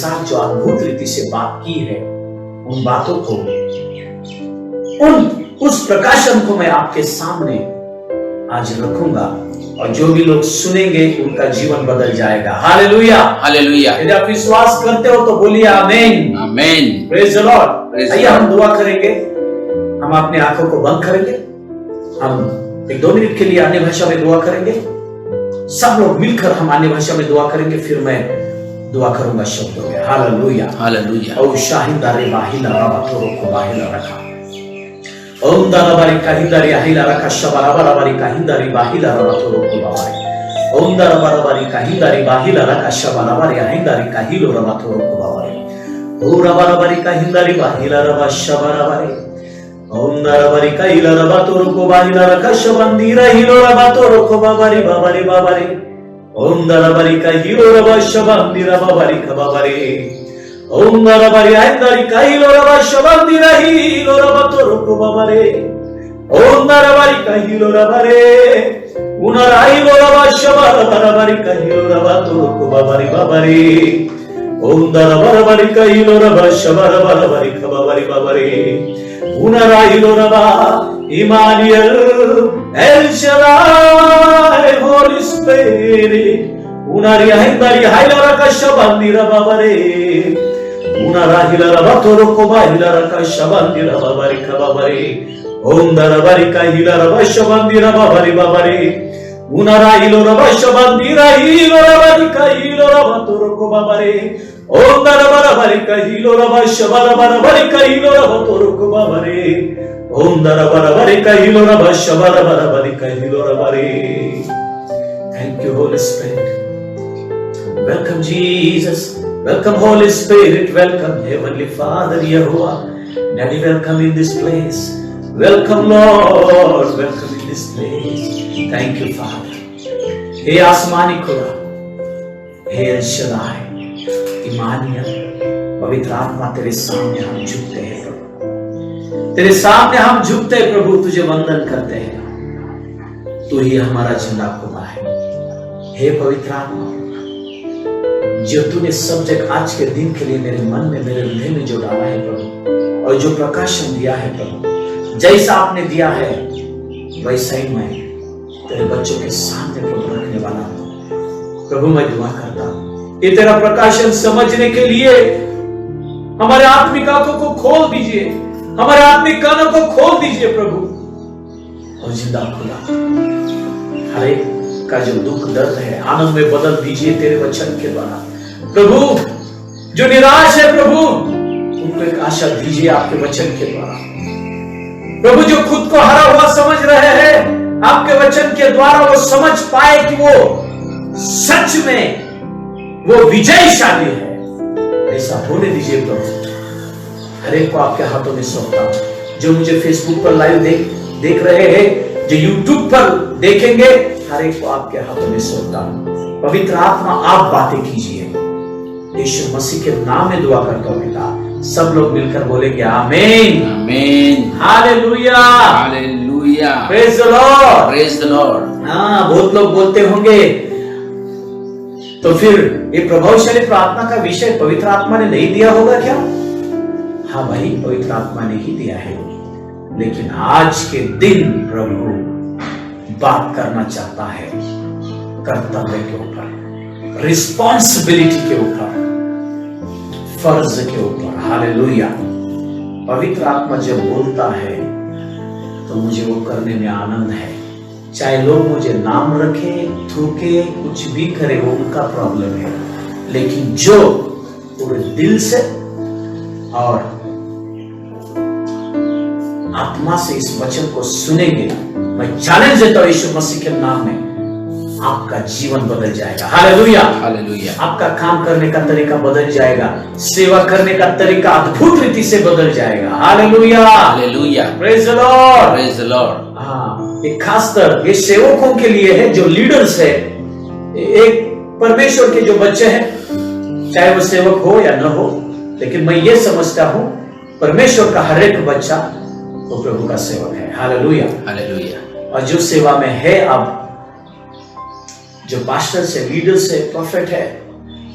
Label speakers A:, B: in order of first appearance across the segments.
A: साथ जो अद्भुत रीति से बात की है, उन बातों को, उस प्रकाशन को मैं आपके सामने आज रखूंगा, और जो भी लोग सुनेंगे उनका जीवन बदल जाएगा। Hallelujah, hallelujah. यदि आप विश्वास करते हो तो बोलिए आमीन, आमीन, प्रेज द लॉर्ड। आइए हम दुआ करेंगे। हम अपने आंखों को बंद करेंगे, हम 1-2 मिनट के लिए अन्य भाषा में दुआ करेंगे। सब लोग मिलकर हम अन्य भाषा में दुआ करेंगे, फिर मैं दुआ करूंगा शब्दों में। Hallelujah, hallelujah. ओ शाहिदा रे बाहिला राबतो को बाहिला रखा, ओम दाराबारी काहिंदारी आहिला रखा, शबराबारी काहिंदारी बाहिला राबतो को बाबारे, ओम दाराबारी काहिंदारी बाहिला रखा, शबराबारी आहिंदारी काहिलो राबतो को बाबारे, ओ राबारी काहिंदारी बाहिला रबा शबराबारी, ओम दाराबारी काहिला राबतो को बाहिला रखा, शबंदीरा हिलो राबतो को बाबारी बाबारी बाबारी, ओम दाराबारी काहिलो रबा शबंदीरा बाबारी बाबारी, ओम दाराबारी आहिंदारी काहिलो रबा शबंदीरा हिलो राबतो को बाबारे, ओम दाराबारी काहिलो रबारे, उनाराइलो रबा शबराबारी काहिलो राबतो को बाबारी बाबारी, ओम दाराबारी काहिलो रबा शबराबारी बाबारी बाबारी, उनाराइलो रबा Emmanuel El Shaddai Holy Spirit, उनारी आहिंदारी हाइला रका शबंदीरा बाबारे, उनाराहिला राबतो को बाहिला रका शबंदीरा बाबारी बाबारी, ओम दाराबारी काहिला रबा शबंदीरा बाबारी बाबारी, उनाराइलो रबा शबंदीरा हिलो राबारी काहिलो राबतो को बाबारे, ओम दाराबारी काहिलो रबा शबराबारी काहिलो राबतो को बाबारे, ओम दाराबारी काहिलो रबा शबराबारी काहिलो राबारे। Thank you, Holy Spirit. Welcome, Jesus. Welcome, Holy Spirit. Welcome, Heavenly Father, Yahuwah. Daddy, welcome in this place. Welcome, Lord. Welcome in this place. Thank you, Father. हे आसमानी खुदा, हे एल शदाई, इमानुएल, पवित्र आत्मा, तेरे सामने हम झुकते हैं प्रभु, तेरे सामने हम झुकते हैं प्रभु, तुझे वंदन करते हैं। तू ही हमारा जिंदा खुदा है। हे पवित्र आत्मा, जो तूने सब्जेक्ट आज के दिन के लिए मेरे मन में, मेरे हृदय में जो डाला है प्रभु, और जो प्रकाशन दिया है प्रभु, जैसा आपने दिया है वैसा ही मैं तेरे बच्चों के सामने प्रभु रखने वाला हूं। प्रभु मैं दुआ करता हूं कि तेरा प्रकाशन समझने के लिए हमारे आत्मिक आंखों को खोल दीजिए, हमारे आत्मिक कानों को खोल दीजिए प्रभु, और जिंदा खुदा हर एक का जो दुख दर्द है आनंद में बदल दीजिए तेरे वचन के द्वारा प्रभु। जो निराश है प्रभु, उनको एक आशा दीजिए आपके वचन के द्वारा प्रभु। जो खुद को हरा हुआ समझ रहे हैं, आपके वचन के द्वारा वो समझ पाए कि वो सच में वो विजयशाली है। ऐसा होने दीजिए प्रभु। हर एक को आपके हाथों में सौंपता हूं। जो मुझे फेसबुक पर लाइव देख रहे हैं, जो यूट्यूब पर देखेंगे, हर एक को आपके हाथों में सौंपता हूं। पवित्र आत्मा आप बातें कीजिए, यीशु मसीह के नाम में दुआ करता हूं पिता। सब लोग मिलकर बोलेंगे आमीन, आमीन, hallelujah, hallelujah, praise the Lord, praise the Lord. हाँ, बहुत लोग बोलते होंगे, तो फिर ये प्रभावशाली प्रार्थना का विषय पवित्र आत्मा ने नहीं दिया होगा क्या? हाँ भाई, पवित्र आत्मा ने ही दिया है, लेकिन आज के दिन प्रभु बात करना चाहता है कर्तव्य के ऊपर, रिस्पॉन्सिबिलिटी के ऊपर, फर्ज के ऊपर। हालेलुया। पवित्र आत्मा जब बोलता है तो मुझे वो करने में आनंद है। चाहे लोग मुझे नाम रखे, थूके, कुछ भी करे, वो उनका प्रॉब्लम है, लेकिन जो पूरे दिल से और आत्मा से इस वचन को सुनेंगे, मैं चैलेंज देता हूं यीशु मसीह के नाम में, आपका जीवन बदल जाएगा। Hallelujah, hallelujah. आपका काम करने का तरीका बदल जाएगा, सेवा करने का तरीका अद्भुत रीति से बदल जाएगा। Hallelujah, hallelujah, praise the Lord, praise the Lord. हाँ, एक खासकर ये सेवकों के लिए है, जो लीडर्स है, एक परमेश्वर के जो बच्चे हैं, चाहे वो सेवक हो या न हो, लेकिन मैं ये समझता हूं परमेश्वर का हर एक बच्चा वो प्रभु का सेवक है। Hallelujah, hallelujah. और जो सेवा में है, अब जो पास्टर से, लीडर से, प्रॉफिट है,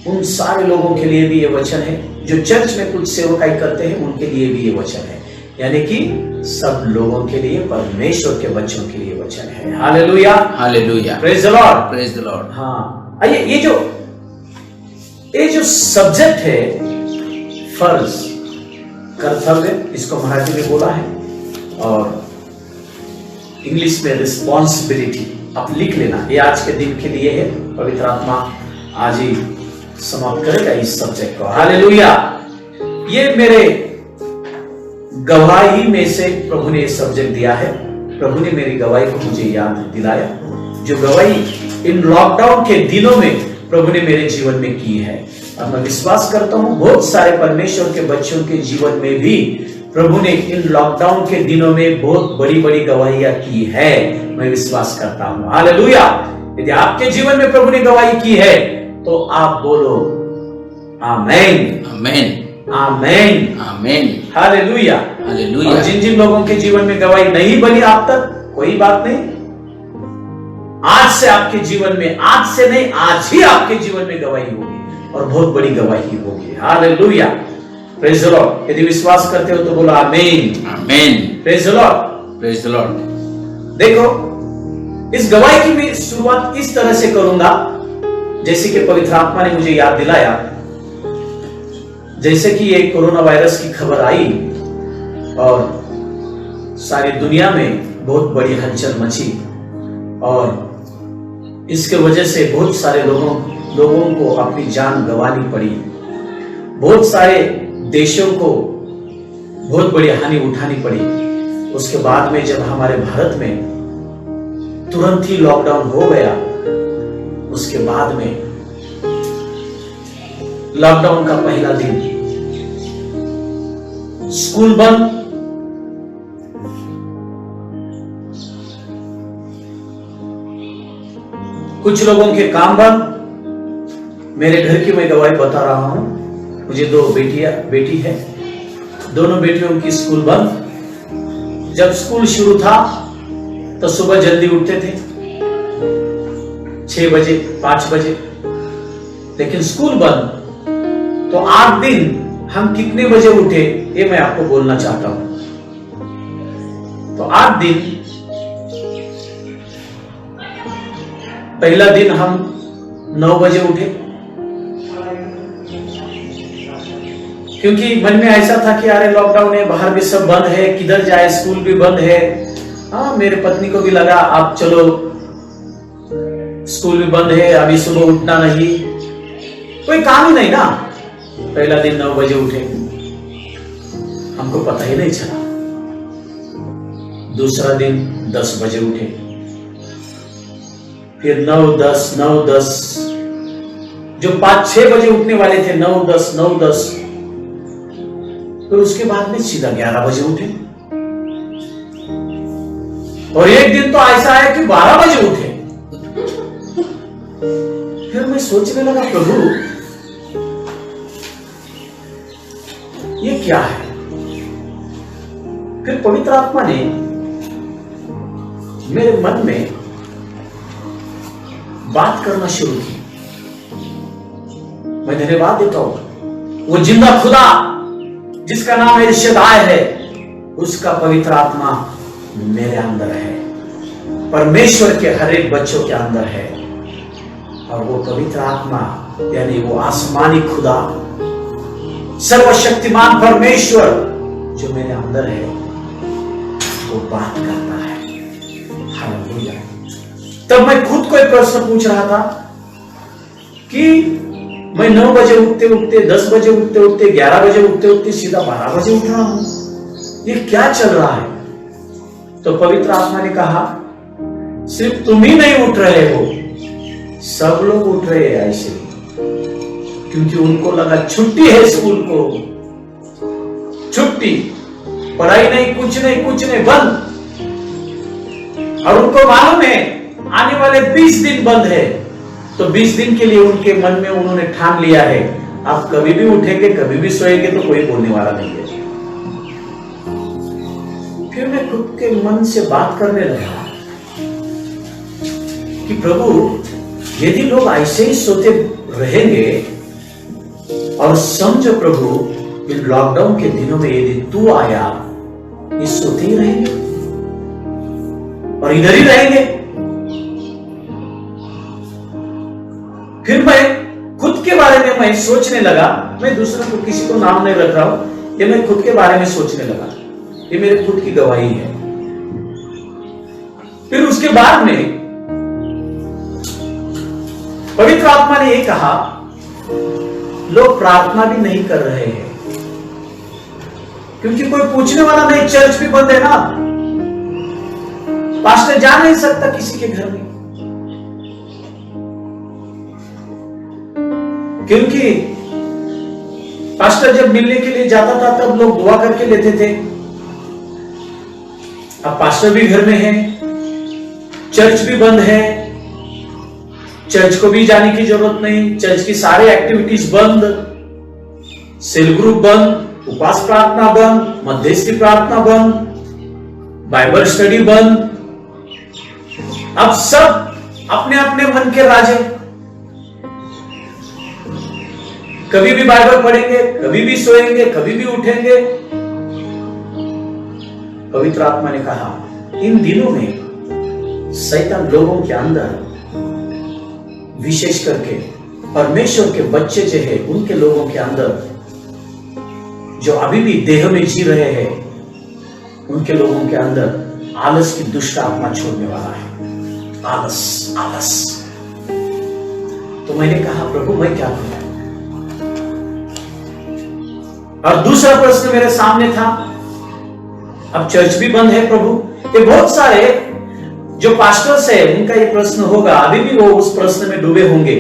A: उन सारे लोगों के लिए भी ये वचन है जो चर्च में कुछ सेवकाई करते हैं, उनके लिए भी ये वचन है। यानी कि सब लोगों के लिए, परमेश्वर के बच्चों के लिए वचन है। Hallelujah, hallelujah, praise the Lord, praise the Lord. हाँ, आइए ये जो सब्जेक्ट है, फर्ज, कर्तव्य, इसको मराठी में बोला है और इंग्लिश में रिस्पॉन्सिबिलिटी। आप लिख लेना, ये आज के दिन के लिए है। पवित्र आत्मा आज ही समाप्त करेगा इस सब्जेक्ट को। हालेलुया। ये मेरे गवाही में से प्रभु ने सब्जेक्ट दिया है। प्रभु ने मेरी गवाही को मुझे याद दिलाया, जो गवाही इन लॉकडाउन के दिनों में प्रभु ने मेरे जीवन में की है। और मैं विश्वास करता हूं बहुत सारे परमेश्वर के बच्चों के जीवन में भी प्रभु ने इन लॉकडाउन के दिनों में बहुत बड़ी बड़ी गवाहियां की है। मैं विश्वास करता हूं। हालेलुया। यदि आपके जीवन में प्रभु ने गवाही की है तो आप बोलो आमीन, आमीन, आमीन, आमीन, हालेलुया, हालेलुया। और जिन जिन लोगों के जीवन में गवाही नहीं बनी आप तक, कोई बात नहीं, आज से आपके जीवन में, आज से नहीं, आज ही आपके जीवन में गवाही होगी और बहुत बड़ी गवाही होगी। Hallelujah, praise the Lord. यदि विश्वास करते हो तो बोलो आमीन, आमीन, praise the Lord, praise the Lord. देखो, इस गवाही की मैं शुरुआत इस तरह से करूंगा जैसे कि पवित्र आत्मा ने मुझे याद दिलाया। जैसे कि ये कोरोना वायरस की खबर आई और सारी दुनिया में बहुत बड़ी हलचल मची और इसके वजह से बहुत सारे लोगों को अपनी जान गंवानी पड़ी। बहुत सारे देशों को बहुत बड़ी हानि उठानी पड़ी। उसके बाद में जब हमारे भारत में तुरंत ही लॉकडाउन हो गया, उसके बाद में लॉकडाउन का पहला दिन, स्कूल बंद, कुछ लोगों के काम बंद। मेरे घर की मैं गवाही बता रहा हूं। मुझे 2 बेटी है, दोनों बेटियों की स्कूल बंद। जब स्कूल शुरू था तो सुबह जल्दी उठते थे, 6 बजे, 5 बजे, लेकिन स्कूल बंद। तो 8 दिन हम कितने बजे उठे ये मैं आपको बोलना चाहता हूं। तो 8 दिन, पहला दिन हम 9 बजे उठे, क्योंकि मन में ऐसा था कि अरे लॉकडाउन है, बाहर भी सब बंद है, किधर जाए, स्कूल भी बंद है। हाँ, मेरे पत्नी को भी लगा आप चलो, स्कूल भी बंद है, अभी सुबह उठना नहीं, कोई काम ही नहीं ना। पहला दिन 9 बजे उठे, हमको पता ही नहीं चला। दूसरा दिन 10 बजे उठे, फिर 9, 10, जो 5-6 बजे उठने वाले थे, 9, 10, फिर उसके बाद में सीधा 11 बजे उठे। और एक दिन तो ऐसा है कि 12 बजे उठे। फिर मैं सोचने लगा, प्रभु ये क्या है? फिर पवित्र आत्मा ने मेरे मन में बात करना शुरू की। मैं धन्यवाद देता हूं, वो जिंदा खुदा जिसका नाम इर्शदाय है, उसका पवित्र आत्मा मेरे अंदर है, परमेश्वर के हर एक बच्चों के अंदर है। और वो पवित्र आत्मा यानी वो आसमानी खुदा, सर्वशक्तिमान परमेश्वर जो मेरे अंदर है, वो बात करता है। हालेलुया। तब मैं खुद को एक प्रश्न पूछ रहा था कि मैं 9 बजे उठते उठते, 10 बजे उठते उठते, 11 बजे उठते उठते सीधा 12 बजे उठ रहा हूं, ये क्या चल रहा है? तो पवित्र आत्मा ने कहा, सिर्फ तुम ही नहीं उठ रहे हो, सब लोग उठ रहे हैं ऐसे, क्योंकि उनको लगा छुट्टी है, स्कूल को छुट्टी, पढ़ाई नहीं, कुछ नहीं, बंद। और उनको मालूम है आने वाले 20 दिन बंद है, तो 20 दिन के लिए उनके मन में उन्होंने ठान लिया है, आप कभी भी उठेंगे, कभी भी सोएंगे, तो कोई बोलने वाला नहीं है। फिर मैं खुद के मन से बात करने लगा कि प्रभु, यदि लोग ऐसे ही सोते रहेंगे और समझो प्रभु, इन लॉकडाउन के दिनों में यदि तू आया, ये सोते ही रहेंगे और इधर ही रहेंगे। फिर मैं खुद के बारे में मैं सोचने लगा, मैं दूसरों को किसी को नाम नहीं रख रहा हूं, ये मैं खुद के बारे में सोचने लगा, ये मेरे खुद की गवाही है। फिर उसके बाद में पवित्र आत्मा ने यह कहा, लोग प्रार्थना भी नहीं कर रहे हैं क्योंकि कोई पूछने वाला नहीं, चर्च भी बंद है ना, पास्टर जा नहीं सकता किसी के घर में, क्योंकि पास्टर जब मिलने के लिए जाता था तब लोग दुआ करके लेते थे। अब पास्टर भी घर में है, चर्च भी बंद है, चर्च को भी जाने की जरूरत नहीं, चर्च की सारे एक्टिविटीज बंद, सेल ग्रुप बंद, उपवास प्रार्थना बंद, मध्यस्थी प्रार्थना बंद, बाइबल स्टडी बंद। अब सब अपने अपने मन के राजे, कभी भी बाइबल पढ़ेंगे, कभी भी सोएंगे, कभी भी उठेंगे। पवित्र आत्मा ने कहा, इन दिनों में शैतान लोगों के अंदर, विशेष करके परमेश्वर के बच्चे जो है उनके लोगों के अंदर, जो अभी भी देह में जी रहे हैं, उनके लोगों के अंदर आलस की दुष्ट आत्मा छोड़ने वाला है। आलस, आलस। तो मैंने कहा, प्रभु मैं क्या करूं? और दूसरा प्रश्न मेरे सामने था, अब चर्च भी बंद है प्रभु, ये बहुत सारे जो पास्टर्स है उनका ये प्रश्न होगा, अभी भी वो उस प्रश्न में डूबे होंगे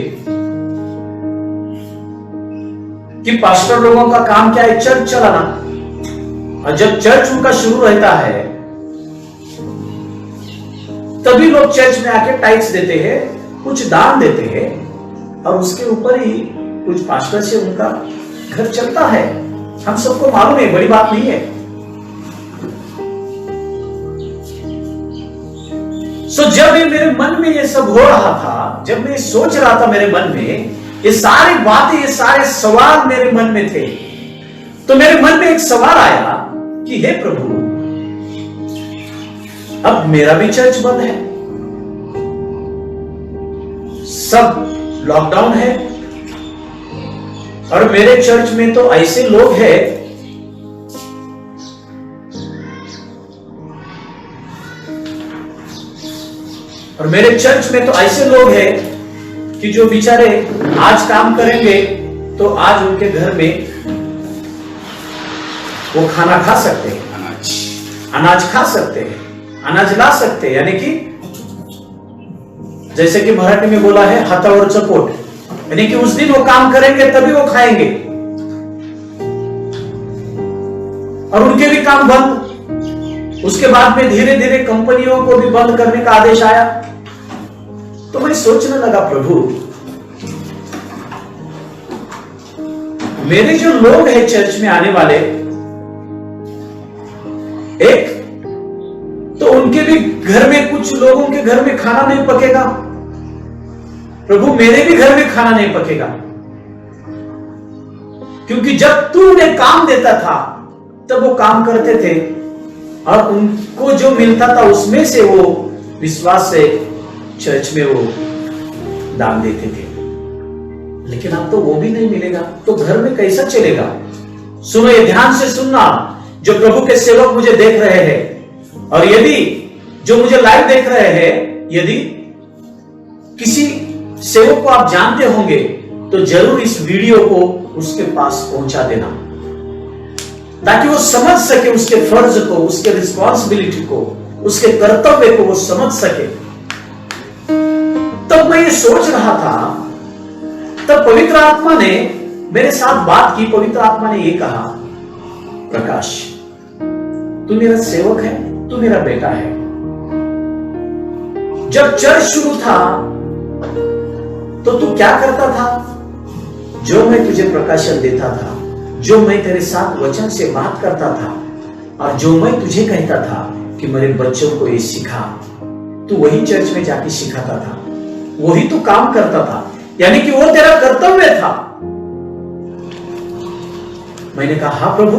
A: कि पास्टर लोगों का काम क्या है? चर्च चलाना। और जब चर्च उनका शुरू रहता है तभी लोग चर्च में आके टाइट्स देते हैं, कुछ दान देते हैं और उसके ऊपर ही कुछ पास्टर से उनका घर चलता है। हम सबको मालूम है, बड़ी बात नहीं है। जब भी मेरे मन में ये सब हो रहा था, जब मैं सोच रहा था मेरे मन में ये सारी बातें, ये सारे सवाल मेरे मन में थे, तो मेरे मन में एक सवाल आया कि हे प्रभु, अब मेरा भी चर्च बंद है, सब लॉकडाउन है और मेरे चर्च में तो ऐसे लोग हैं और मेरे चर्च में तो ऐसे लोग हैं कि जो बेचारे आज काम करेंगे तो आज उनके घर में वो खाना खा सकते हैं, अनाज खा सकते हैं, अनाज ला सकते हैं। यानी कि जैसे कि मराठी में बोला है, हाथावर चपोट, यानी कि उस दिन वो काम करेंगे तभी वो खाएंगे और उनके भी काम बंद। उसके बाद में धीरे धीरे कंपनियों को भी बंद करने का आदेश आया। तो मैं सोचने लगा, प्रभु मेरे जो लोग हैं चर्च में आने वाले, एक तो उनके भी घर में, कुछ लोगों के घर में खाना नहीं पकेगा। प्रभु मेरे भी घर में खाना नहीं पकेगा, क्योंकि जब तू उन्हें काम देता था तब वो काम करते थे और उनको जो मिलता था उसमें से वो विश्वास से चर्च में वो दान देते थे। लेकिन अब तो वो भी नहीं मिलेगा, तो घर में कैसा चलेगा? सुनो, ये ध्यान से सुनना, जो प्रभु के सेवक मुझे देख रहे हैं और यदि जो मुझे लाइव देख रहे हैं, यदि किसी सेवक को आप जानते होंगे तो जरूर इस वीडियो को उसके पास पहुंचा देना, ताकि वो समझ सके उसके फर्ज को, उसके रिस्पॉन्सिबिलिटी को, उसके कर्तव्य को वो समझ सके। तब मैं ये सोच रहा था, तब पवित्र आत्मा ने मेरे साथ बात की। पवित्र आत्मा ने ये कहा, प्रकाश तू मेरा सेवक है, तू मेरा बेटा है। जब चर्च शुरू था तो तू क्या करता था? जो मैं तुझे प्रकाशन देता था, जो मैं तेरे साथ वचन से बात करता था और जो मैं तुझे कहता था कि मेरे बच्चों को ये सिखा, तू वही चर्च में जाके सिखाता था, वही तू काम करता था। यानी कि वो तेरा कर्तव्य था। मैंने कहा हाँ प्रभु।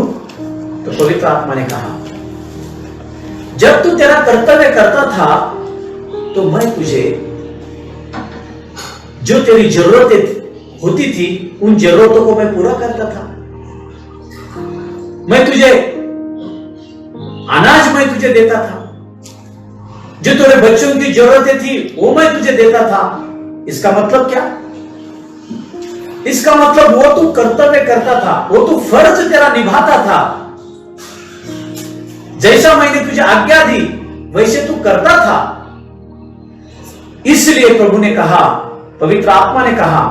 A: तो पवित्र आत्मा ने कहा जब तू तेरा कर्तव्य करता था तो मैं तुझे जो तेरी जरूरतें होती थी उन जरूरतों को मैं पूरा करता था। मैं तुझे अनाज मैं तुझे देता था, जो तेरे बच्चों की जरूरतें थी वो मैं तुझे देता था। इसका मतलब क्या? इसका मतलब वो तू कर्तव्य करता था, वो तू फर्ज तेरा निभाता था। जैसा मैंने तुझे आज्ञा दी वैसे तू करता था। इसलिए प्रभु ने कहा, पवित्र आत्मा ने कहा,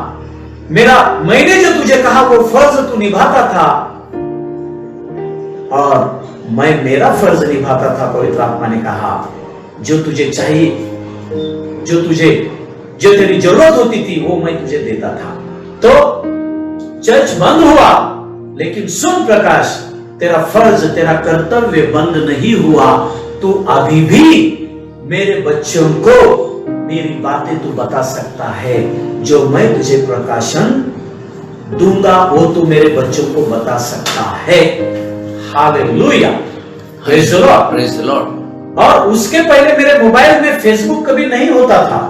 A: मैंने जो तुझे कहा वो फर्ज तू निभाता था और मैं मेरा फर्ज निभाता था। पवित्र आत्मा ने कहा जो तुझे चाहिए, जो तेरी जरूरत होती थी वो मैं तुझे देता था। तो चर्च बंद हुआ, लेकिन सुन प्रकाश, तेरा फर्ज, तेरा कर्तव्य बंद नहीं हुआ। तू अभी भी मेरे बच्चों को मेरी बातें तू बता सकता है। जो मैं तुझे प्रकाशन दूंगा वो तू मेरे बच्चों को बता सकता है। Hallelujah, praise the Lord, praise the Lord. और उसके पहले मेरे मोबाइल में फेसबुक कभी नहीं होता था।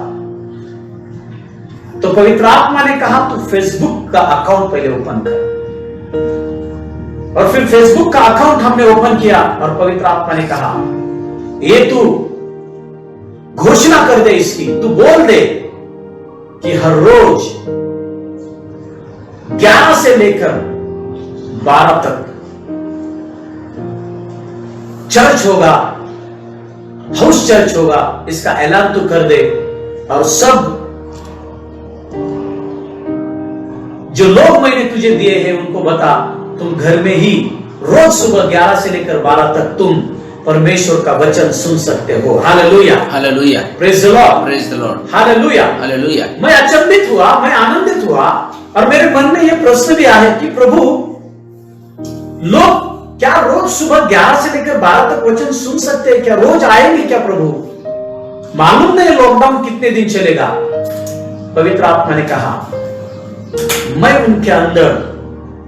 A: तो पवित्र आत्मा ने कहा तू फेसबुक का अकाउंट पहले ओपन कर। और फिर फेसबुक का अकाउंट हमने ओपन किया और पवित्र आत्मा ने कहा ये तू घोषणा कर दे इसकी, तू बोल दे कि हर रोज 11 से लेकर 12 तक चर्च होगा, हाउस चर्च होगा। इसका ऐलान तू कर दे और सब जो लोग मैंने तुझे दिए हैं उनको बता। तुम घर में ही रोज सुबह 11 से लेकर 12 तक तुम परमेश्वर का वचन सुन सकते हो। Hallelujah, hallelujah, praise the Lord, praise the Lord, hallelujah, hallelujah. मैं अचंभित हुआ, मैं आनंदित हुआ और मेरे मन में यह प्रश्न भी आया कि प्रभु, लोग क्या रोज सुबह 11 से लेकर 12 तक वचन सुन सकते हैं? क्या रोज आएंगे क्या प्रभु? मालूम नहीं लॉकडाउन कितने दिन चलेगा। पवित्र आत्मा ने कहा मैं उनके अंदर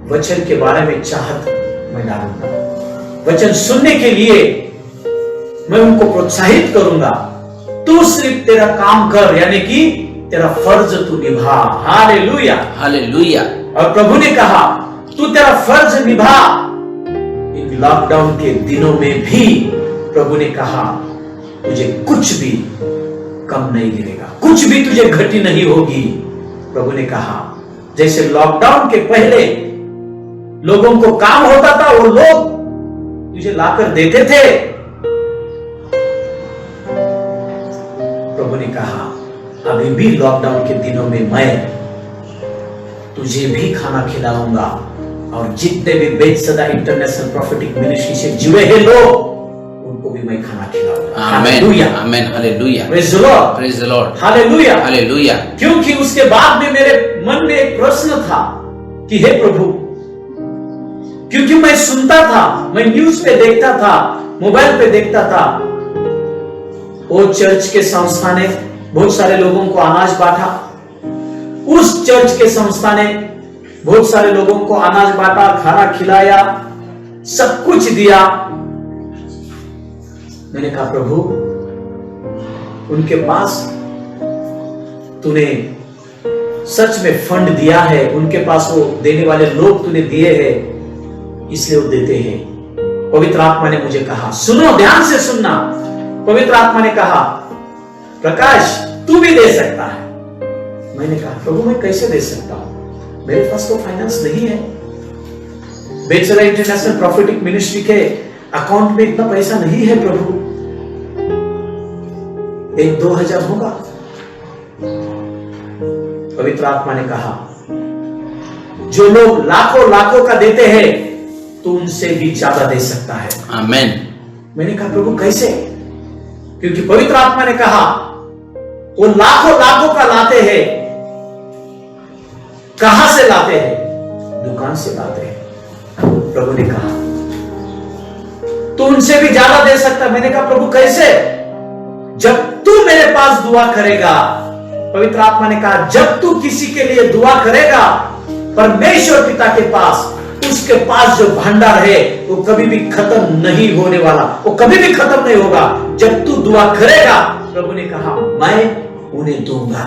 A: वचन के बारे में चाहत मैं डालूंगा, वचन सुनने के लिए मैं उनको प्रोत्साहित करूंगा। तू सिर्फ तेरा काम कर, यानी कि तेरा फर्ज तू निभा। Hallelujah, hallelujah. और प्रभु ने कहा तू तेरा फर्ज निभा। इन लॉकडाउन के दिनों में भी प्रभु ने कहा तुझे कुछ भी कम नहीं गिरेगा, कुछ भी तुझे घटी नहीं होगी। प्रभु ने कहा जैसे लॉकडाउन के पहले लोगों को काम होता था, वो लोग तुझे लाकर देते थे। प्रभु ने कहा अभी भी लॉकडाउन के दिनों में मैं तुझे भी खाना खिलाऊंगा और जितने भी बेतसदा इंटरनेशनल प्रोफेटिक मिनिस्ट्री से जुड़े हैं लोग उनको भी मैं खाना खिलाऊंगा। Hallelujah, amen, hallelujah, praise the Lord, praise the Lord, hallelujah, hallelujah. क्योंकि उसके बाद में मेरे मन में एक प्रश्न था कि हे प्रभु, क्योंकि मैं सुनता था, मैं न्यूज पे देखता था, मोबाइल पे देखता था, वो चर्च के संस्था ने बहुत सारे लोगों को अनाज बांटा। उस चर्च के संस्था ने बहुत सारे लोगों को अनाज बांटा, खाना खिलाया, सब कुछ दिया। मैंने कहा प्रभु, उनके पास तूने सच में फंड दिया है, उनके पास वो देने वाले लोग तूने दिए हैं, इसलिए वो देते हैं। पवित्र आत्मा ने मुझे कहा, सुनो, ध्यान से सुनना। पवित्र आत्मा ने कहा प्रकाश तू भी दे सकता है। मैंने कहा प्रभु मैं कैसे दे सकता हूं, मेरे पास तो फाइनेंस नहीं है। बेतसदा इंटरनेशनल प्रोफेटिक मिनिस्ट्री के अकाउंट में इतना पैसा नहीं है प्रभु, 1-2 हजार होगा। पवित्र आत्मा ने कहा जो लोग लाखों लाखों का देते हैं तो उनसे भी ज्यादा दे सकता है। आमेन। मैंने कहा प्रभु कैसे? क्योंकि पवित्र आत्मा ने कहा वो लाखों लाखों का लाते हैं। कहां से लाते हैं? दुकान से लाते हैं। प्रभु ने कहा तो उनसे भी ज्यादा दे सकता है। मैंने कहा प्रभु कैसे? जब तू मेरे पास दुआ करेगा, पवित्र आत्मा ने कहा जब तू किसी के लिए दुआ करेगा, परमेश्वर पिता के पास उसके पास जो भंडार है वो कभी भी खत्म नहीं होने वाला, वो कभी भी खत्म नहीं होगा। जब तू दुआ करेगा, प्रभु ने कहा मैं उन्हें दूंगा,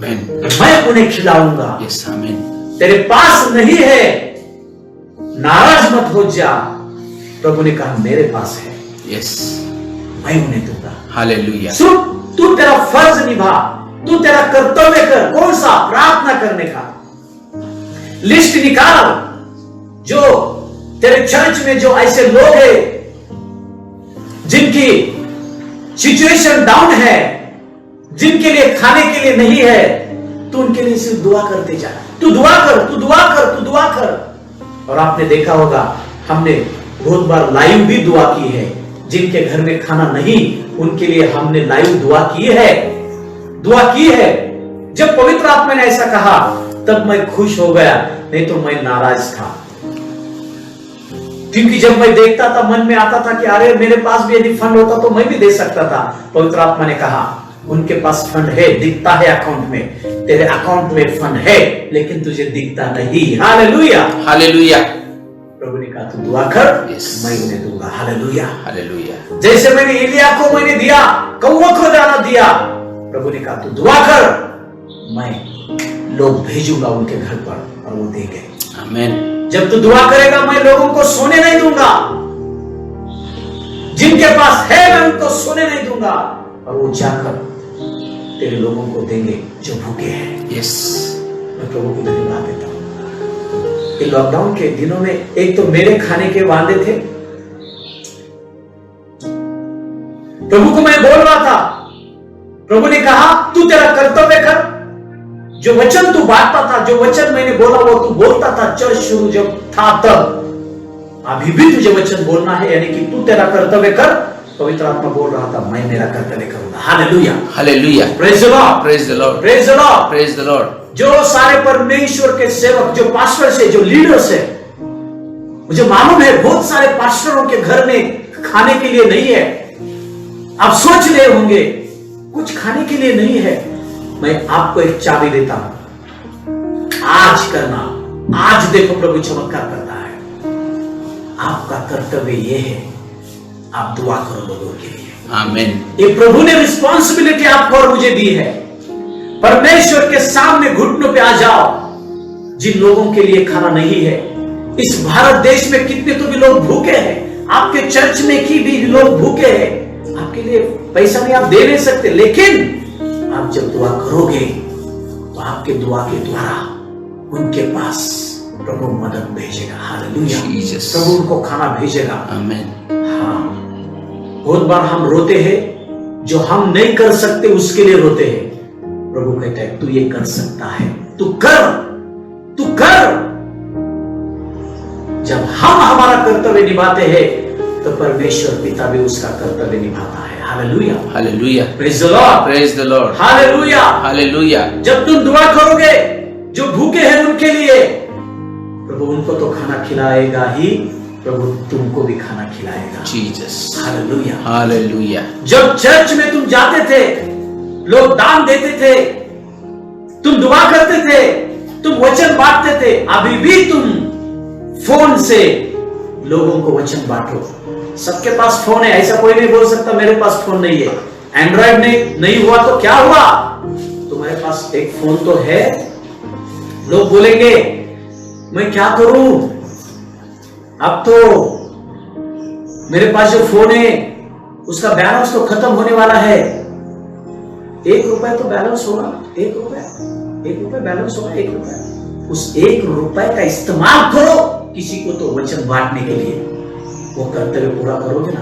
A: मैं उन्हें खिलाऊंगा।
B: यस आमीन।
A: तेरे पास नहीं है, नाराज मत हो जा। प्रभु ने कहा मेरे पास है,
B: यस,
A: मैं उन्हें दूंगा।
B: हालेलुया।
A: सिर्फ तू तेरा फर्ज निभा, तू तेरा कर्तव्य कर। कौन सा? प्रार्थना करने का। लिस्ट निकाल। जो तेरे चर्च में जो ऐसे लोग हैं जिनकी सिचुएशन डाउन है, जिनके लिए खाने के लिए नहीं है, तू उनके लिए सिर्फ दुआ करते जा। तू दुआ कर, तू दुआ कर, तू दुआ कर। और आपने देखा होगा, हमने बहुत बार लाइव भी दुआ की है। जिनके घर में खाना नहीं, उनके लिए हमने लाइव दुआ की है, दुआ की है। जब पवित्र आत्मा ने ऐसा कहा तब मैं खुश हो गया, नहीं तो मैं नाराज था। क्योंकि जब मैं देखता था, मन में आता था कि अरे मेरे पास भी यदि फंड होता तो मैं भी दे सकता था। पवित्र आत्मा ने कहा उनके पास फंड है, दिखता है अकाउंट में, तेरे अकाउंट में फंड है, लेकिन तुझे दिखता नहीं। Hallelujah,
B: hallelujah.
A: प्रभु ने कहा तू दुआ कर, मैं उन्हें दूंगा। Hallelujah,
B: hallelujah.
A: जैसे मैंने एलिया को मैंने दिया, कौवा को दाना दिया, प्रभु ने कहा तू दुआ कर, मैं लोग भेजूंगा उनके घर पर और वो देंगे।
B: आमीन।
A: जब तू दुआ करेगा, मैं लोगों को सोने नहीं दूंगा। जिनके पास है मैं उनको सोने नहीं दूंगा, और वो जाकर तेरे लोगों को देंगे जो भूखे हैं।
B: यस,
A: मैं प्रभु को धन्यवाद देता हूं कि लॉकडाउन के दिनों में एक तो मेरे खाने के वादे थे, प्रभु को मैं बोल रहा था, प्रभु ने कहा तू तेरा कर्तव्य कर। जो वचन तू बांटता था, जो वचन मैंने बोला वो तू बोलता था, चर्च शुरू जब था तब, अभी भी तुझे वचन बोलना है, यानी कि तू तेरा कर्तव्य कर। पवित्र आत्मा बोल रहा था मैं मेरा कर्तव्य करूंगा। Hallelujah,
B: hallelujah.
A: Praise the Lord,
B: praise the Lord,
A: praise the Lord,
B: praise the Lord.
A: जो सारे परमेश्वर के सेवक, जो पास्टर्स है, जो लीडर्स है, मुझे मालूम है बहुत सारे पास्टरों के घर में खाने के लिए नहीं है। आप सोच रहे होंगे कुछ खाने के लिए नहीं है। मैं आपको एक चाबी देता हूं, आज करना, आज देखो प्रभु चमत्कार करता है। आपका कर्तव्य यह है, आप दुआ करो लोगों के लिए।
B: आमीन।
A: ये प्रभु ने रिस्पॉन्सिबिलिटी आपको और मुझे दी है। परमेश्वर के सामने घुटनों पे आ जाओ। जिन लोगों के लिए खाना नहीं है, इस भारत देश में कितने तो भी लोग भूखे हैं, आपके चर्च में की भी लोग भूखे हैं। आपके लिए पैसा नहीं, आप दे नहीं सकते, लेकिन आप जब दुआ करोगे तो आपके दुआ के द्वारा उनके पास प्रभु मदद भेजेगा। हालेलुया, प्रभु उनको खाना भेजेगा।
B: आमीन।
A: हाँ, बहुत बार हम रोते हैं, जो हम नहीं कर सकते उसके लिए रोते हैं। प्रभु कहता है तू ये कर सकता है, तू कर, तू कर। जब हम हमारा कर्तव्य निभाते हैं तो परमेश्वर पिता भी उसका कर्तव्य निभाता है। Hallelujah, hallelujah, praise the Lord, praise the Lord, hallelujah, hallelujah. जब तुम दुआ करोगे जो भूखे हैं उनके लिए, प्रभु उनको तो खाना खिलाएगा ही, प्रभु तुमको भी खाना खिलाएगा। Jesus, hallelujah, hallelujah. जब चर्च में तुम जाते थे, लोग दान देते थे, तुम दुआ करते थे, तुम वचन बांटते थे, अभी भी तुम फोन से लोगों को वचन बांटो। सबके पास फोन है, ऐसा कोई नहीं बोल सकता मेरे पास फोन नहीं है। एंड्रॉइड नहीं हुआ तो क्या हुआ, तुम्हारे पास एक फोन तो है। लोग बोलेंगे मैं क्या करूं, अब तो मेरे पास जो फोन है उसका बैलेंस तो खत्म होने वाला है। 1 रुपए तो बैलेंस होगा, 1 रुपए बैलेंस होगा, 1 रुपए। उस 1 रुपए का इस्तेमाल करो किसी को तो वचन बांटने के लिए। वो कर्तव्य पूरा करोगे ना,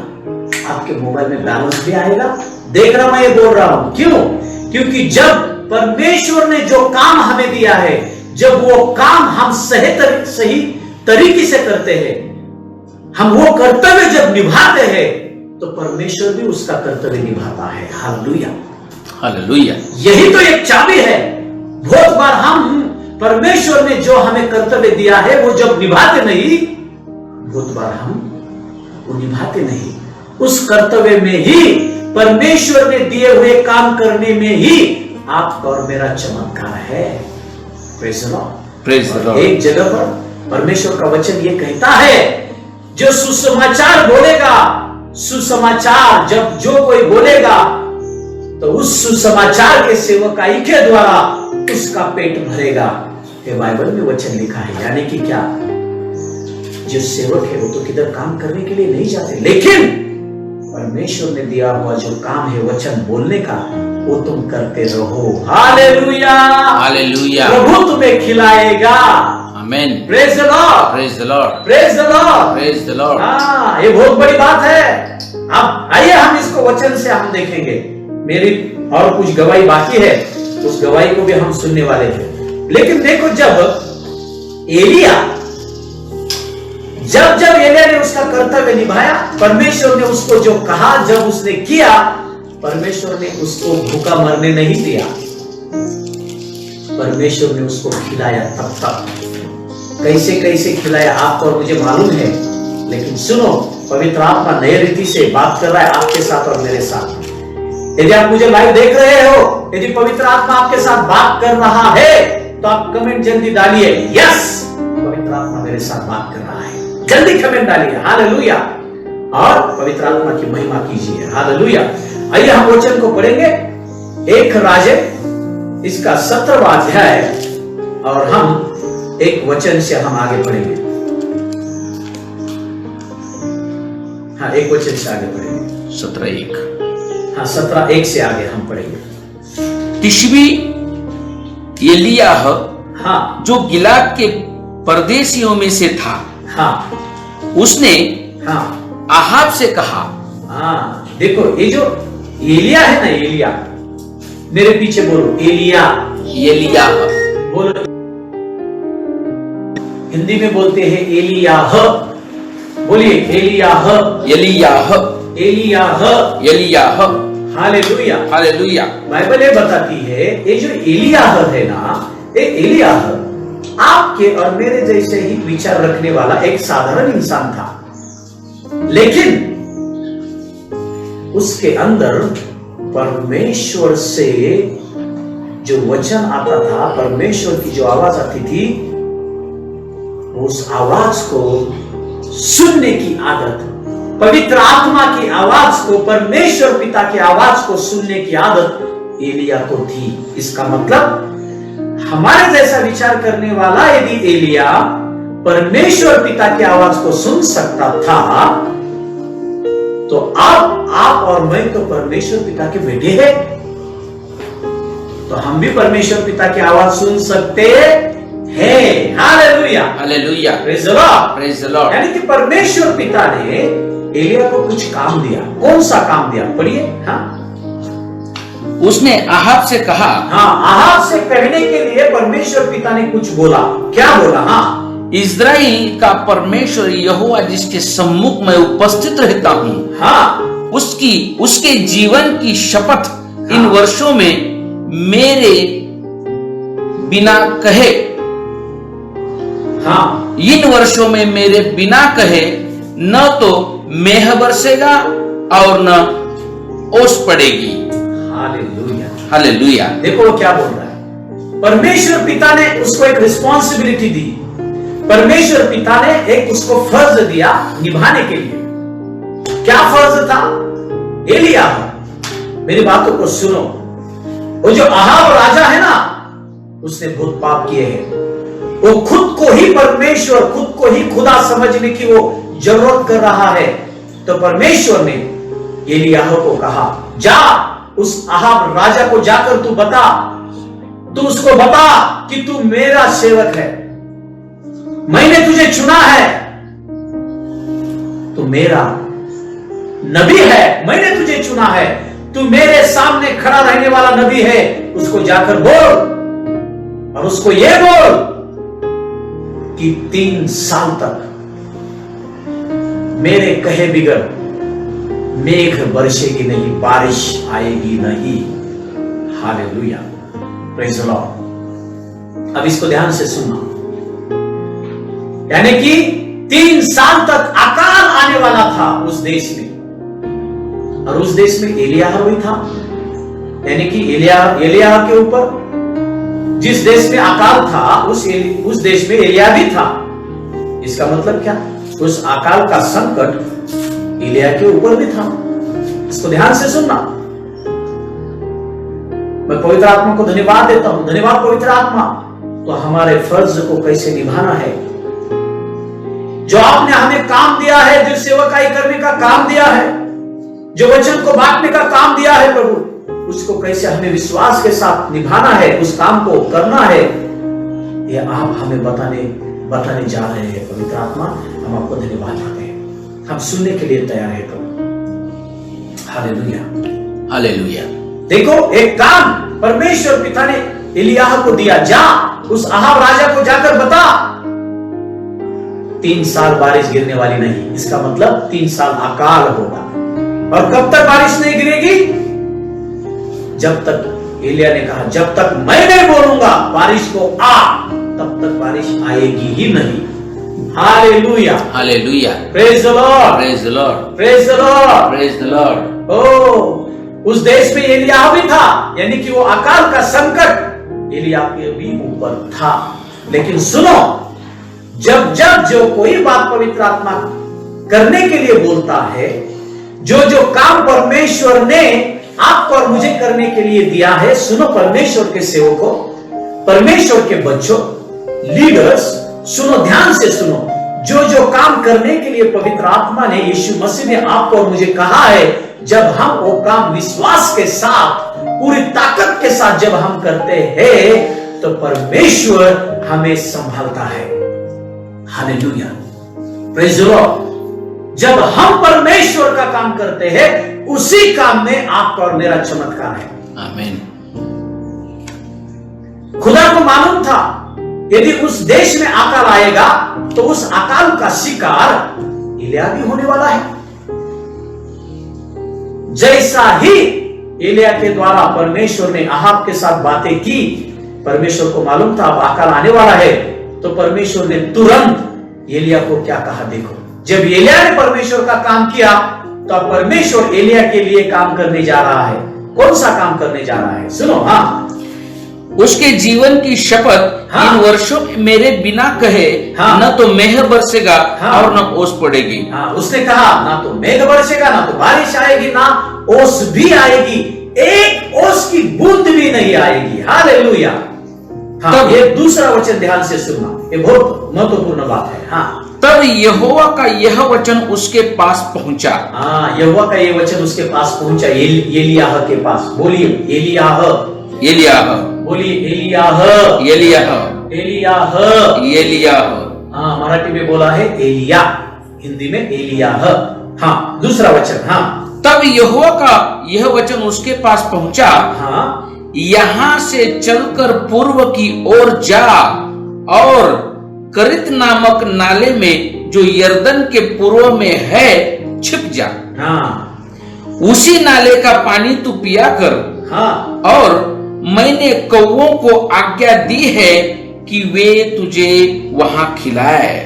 A: आपके मोबाइल में बैलेंस भी आएगा। देख रहा मैं ये बोल रहा हूं, क्यों? क्योंकि जब परमेश्वर ने जो काम हमें दिया है, जब वो काम हम सही तरीके से करते हैं, हम वो कर्तव्य जब निभाते हैं, तो परमेश्वर भी उसका कर्तव्य निभाता है। Hallelujah, hallelujah. यही तो एक चाबी है। बहुत बार हम परमेश्वर ने जो हमें कर्तव्य दिया है वो जब निभाते नहीं, बहुत बार हम वो निभाते नहीं। उस कर्तव्य में ही, परमेश्वर ने दिए हुए काम करने में ही आपका और मेरा चमत्कार है। Praise the Lord, praise the Lord. एक जगह पर परमेश्वर का वचन ये कहता है, जो सुसमाचार बोलेगा, सुसमाचार जब जो कोई बोलेगा तो उस सुसमाचार के सेवकाई के द्वारा उसका पेट भरेगा। ये बाइबल में वचन लिखा है। यानी कि क्या, जो सेवक है वो तो किधर काम करने के लिए नहीं जाते, लेकिन परमेश्वर ने दिया हुआ जो काम है वचन बोलने का, वो तुम करते रहो। Hallelujah,
B: hallelujah.
A: प्रभु तुम्हें खिलाएगा।
B: Amen.
A: Praise the Lord,
B: praise the Lord,
A: praise the Lord,
B: praise the Lord.
A: हाँ, ये बहुत बड़ी बात है। अब आइए हम इसको वचन से हम देखेंगे। मेरी और कुछ गवाही बाकी है, उस गवाही को भी हम सुनने वाले हैं। लेकिन देखो, जब एलिया ने उसका कर्तव्य निभाया, परमेश्वर ने उसको जो कहा, जब उसने किया, परमेश्वर ने उसको भूखा मरने नहीं दिया, परमेश्वर ने उसको खिलाया। तब कैसे कैसे खिलाया आपको और मुझे मालूम है, लेकिन सुनो, पवित्र आत्मा नए रीति से बात कर रहा है आपके साथ और मेरे साथ। यदि आप मुझे लाइव देख रहे हो, यदि पवित्र आत्मा आपके साथ बात कर रहा है, तो आप कमेंट जल्दी डालिए, यस, पवित्र आत्मा मेरे साथ बात कर रहा है। जल्दी कमेंट डालिए, हालेलुया, और पवित्र आत्मा की महिमा कीजिए, हालेलुया। आइए हम वचन को पढ़ेंगे, 1 राजे इसका 17वां अध्याय, और हम एक वचन से हम आगे पढ़ेंगे। हाँ, एक वचन से आगे पढ़ेंगे,
B: 17:1।
A: हाँ, 17:1 से आगे हम पढ़ेंगे।
B: तिशबी एलियाह,
A: हाँ,
B: जो गिलाद के परदेशियों में से था,
A: हाँ,
B: उसने
A: हाँ,
B: आहाब से कहा।
A: हाँ, देखो, ये जो एलिया है ना, एलिया, मेरे पीछे बोलो, एलिया,
B: एलियाह,
A: बोलो, हिंदी में बोलते हैं एलियाह, बोलिए एलियाह,
B: एलियाह,
A: एलियाह,
B: एलियाह।
A: Hallelujah,
B: hallelujah.
A: बाइबल ये बताती है, ये जो एलियाह है ना, ये एलियाह आपके और मेरे जैसे ही विचार रखने वाला एक साधारण इंसान था, लेकिन उसके अंदर परमेश्वर से जो वचन आता था, परमेश्वर की जो आवाज आती थी, उस आवाज को सुनने की आदत, पवित्र आत्मा की आवाज को, परमेश्वर पिता की आवाज को सुनने की आदत एलिया को थी। इसका मतलब हमारे जैसा विचार करने वाला यदि एलिया परमेश्वर पिता की आवाज को सुन सकता था, तो अब आप और मैं तो परमेश्वर पिता के बेटे हैं, तो हम भी परमेश्वर पिता की आवाज सुन सकते हैं। Hallelujah,
B: hallelujah.
A: Praise the Lord,
B: praise the Lord.
A: यानी कि परमेश्वर पिता ने एलिया को कुछ काम दिया। कौन सा काम दिया, पढ़िए। हाँ,
B: उसने आहाब से कहा।
A: हाँ, आहाब से कहने के लिए परमेश्वर पिता ने कुछ बोला। क्या बोला? हाँ,
B: इज़राइल का परमेश्वर यहोवा जिसके सम्मुख में उपस्थित रहता हूँ,
A: हाँ,
B: उसके जीवन की शपथ इन वर्षों में मेरे बिना कहे,
A: हाँ,
B: इन वर्षों में मेरे बिना कहे न तो मेह बरसेगा और न ओस पड़ेगी।
A: Hallelujah,
B: hallelujah.
A: देखो वो क्या बोल रहा है। परमेश्वर पिता ने उसको एक रिस्पॉन्सिबिलिटी दी, परमेश्वर पिता ने एक उसको फर्ज दिया निभाने के लिए। क्या फर्ज था? एलिया, मेरी बातों को सुनो, वो जो अहाब राजा है ना, उसने बहुत पाप किए हैं। वो खुद को ही परमेश्वर, खुद को ही खुदा समझने की वो जरूरत कर रहा है। तो परमेश्वर ने एलियाह को कहा, जा उस अहाब राजा को जाकर तू बता, तू उसको बता कि तू मेरा सेवक है, मैंने तुझे चुना है, तू मेरा नबी है, मैंने तुझे चुना है, तू मेरे सामने खड़ा रहने वाला नबी है। उसको जाकर बोल और उसको ये बोल कि 3 साल तक मेरे कहे बिगर मेघ बरसेगी नहीं, बारिश आएगी नहीं। Hallelujah, praise the Lord. अब इसको ध्यान से सुनना, यानी कि 3 साल तक अकाल आने वाला था उस देश में, और उस देश में एलियाह भी था। यानी कि एलियाह के ऊपर जिस देश में अकाल था, उस देश में एलिया भी था। इसका मतलब क्या? उस अकाल का संकट एलिया के ऊपर भी था। इसको ध्यान से सुनना। मैं पवित्र आत्मा को धन्यवाद देता हूं। धन्यवाद पवित्र आत्मा। तो हमारे फर्ज को कैसे निभाना है, जो आपने हमें काम दिया है, जो सेवकाई करने का काम दिया है, जो वचन को बांटने का काम दिया है प्रभु, उसको कैसे हमें विश्वास के साथ निभाना है, उस काम को करना है, ये आप हमें बताने जा रहे हैं पवित्र आत्मा। हम आपको धन्यवाद देते हैं। हम सुनने के लिए तैयार है प्रभु। Hallelujah,
B: hallelujah.
A: देखो, एक काम परमेश्वर पिता ने एलियाह को दिया। जा उस अहाब राजा को जाकर बता 3 साल बारिश गिरने वाली नहीं। इसका मतलब 3 साल अकाल होगा। और कब तक बारिश नहीं गिरेगी? जब तक, एलिया ने कहा, जब तक मैं नहीं बोलूंगा बारिश को आ, तब तक बारिश आएगी ही नहीं। Hallelujah,
B: hallelujah.
A: Praise the Lord,
B: praise the Lord,
A: praise the Lord,
B: praise the Lord.
A: ओ, उस देश में एलिया भी था, यानी कि वो अकाल का संकट एलिया के भी ऊपर था। लेकिन सुनो, जब जो कोई बात पवित्र आत्मा करने के लिए बोलता है, जो काम परमेश्वर ने आपको और मुझे करने के लिए दिया है, सुनो परमेश्वर के सेवकों, परमेश्वर के बच्चों, लीडर्स, सुनो, ध्यान से सुनो। जो काम करने के लिए पवित्र आत्मा ने, यीशु मसीह ने आपको और मुझे कहा है, जब हम वो काम विश्वास के साथ, पूरी ताकत के साथ जब हम करते हैं, तो परमेश्वर हमें संभालता है। Hallelujah, praise the Lord. जब हम परमेश्वर का काम करते हैं, उसी काम में आपका और मेरा चमत्कार है।
B: आमीन।
A: खुदा को मालूम था यदि उस देश में अकाल आएगा तो उस अकाल का शिकार एलिया भी होने वाला है। जैसा ही एलिया के द्वारा परमेश्वर ने अहाब के साथ बातें की, परमेश्वर को मालूम था अब अकाल आने वाला है, तो परमेश्वर ने तुरंत एलिया को क्या कहा? देखो, जब एलिया ने परमेश्वर का काम किया, तो अब परमेश्वर एलिया के लिए काम करने जा रहा है। कौन सा काम करने जा रहा है? सुनो, हाँ,
B: उसके जीवन की शपथ,
A: हाँ,
B: इन वर्षों में मेरे बिना कहे,
A: हाँ,
B: न तो मेघ बरसेगा,
A: हाँ,
B: और न ओस पड़ेगी।
A: हाँ, उसने कहा ना तो मेघ बरसेगा, ना तो बारिश आएगी, ना ओस भी आएगी, एक ओस की बूंद भी नहीं आएगी। हालेलुया। हाँ, ये दूसरा वचन ध्यान से सुनना, ये बहुत महत्वपूर्ण बात है। हाँ,
B: तब यहोवा का यह वचन उसके पास पहुंचा।
A: हाँ, यहोवा का ये वचन उसके पास पहुंचा, एलियाह के पास। बोलिए एलियाह,
B: एलियाह,
A: बोलिए एलियाह,
B: एलियाह,
A: एलियाह,
B: एलियाह।
A: हाँ, मराठी में बोला है एलिया, हिंदी में एलियाह। हाँ, दूसरा वचन। हाँ,
B: तब यहोवा का यह वचन उसके पास पहुंचा,
A: हाँ,
B: यहां से चलकर पूर्व की ओर जा और करित नामक नाले में जो यरदन के पूर्व में है छिप जा।
A: हाँ,
B: उसी नाले का पानी तू पिया कर।
A: हाँ,
B: और मैंने कौवों को आज्ञा दी है कि वे तुझे वहां खिलाए।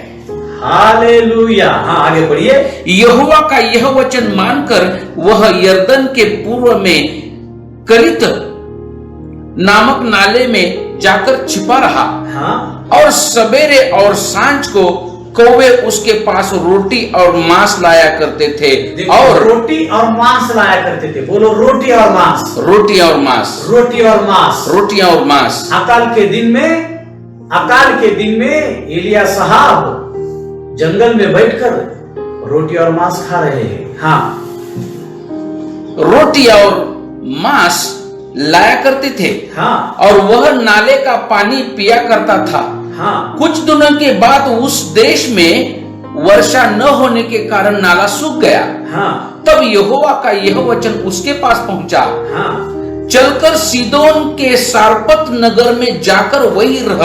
A: हालेलुया। हाँ, आगे बढ़िए।
B: यहोवा का यह वचन मानकर वह यरदन के पूर्व में करित नामक नाले में जाकर छिपा रहा।
A: हाँ,
B: और सवेरे और सांझ को कौवे उसके पास रोटी और मांस लाया करते थे। और
A: रोटी और मांस लाया करते थे। बोलो रोटी और मांस,
B: रोटी और मांस,
A: रोटी और मांस,
B: रोटियां और मांस।
A: अकाल के दिन में एलिया साहब जंगल में बैठकर रोटी और मांस खा रहे हैं। हाँ,
B: रोटी और मांस लाया करते थे।
A: हाँ,
B: और वह नाले का पानी पिया करता था।
A: हाँ,
B: कुछ दिनों के बाद उस देश में वर्षा न होने के कारण नाला सूख गया।
A: हाँ,
B: तब यहोवा का यह वचन उसके पास पहुंचा,
A: हाँ,
B: चलकर सीदोन के सारपत नगर में जाकर वही रह।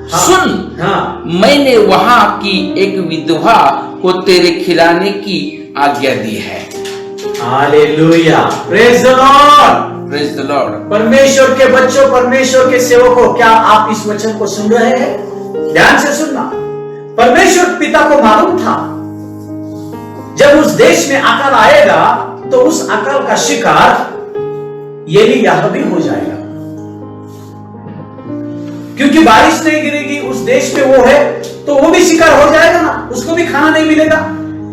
A: हाँ,
B: सुन,
A: हाँ,
B: मैंने वहां की एक विधवा को तेरे खिलाने की आज्ञा दी है।
A: Hallelujah, praise the Lord,
B: praise the Lord.
A: परमेश्वर के बच्चों, परमेश्वर के सेवकों, क्या आप इस वचन को सुन रहे हैं? ध्यान से सुनना। परमेश्वर पिता को मालूम था जब उस देश में अकाल आएगा तो उस अकाल का शिकार एलियाह भी हो जाएगा, क्योंकि बारिश नहीं गिरेगी उस देश में। वो है तो वो भी शिकार हो जाएगा ना, उसको भी खाना नहीं मिलेगा।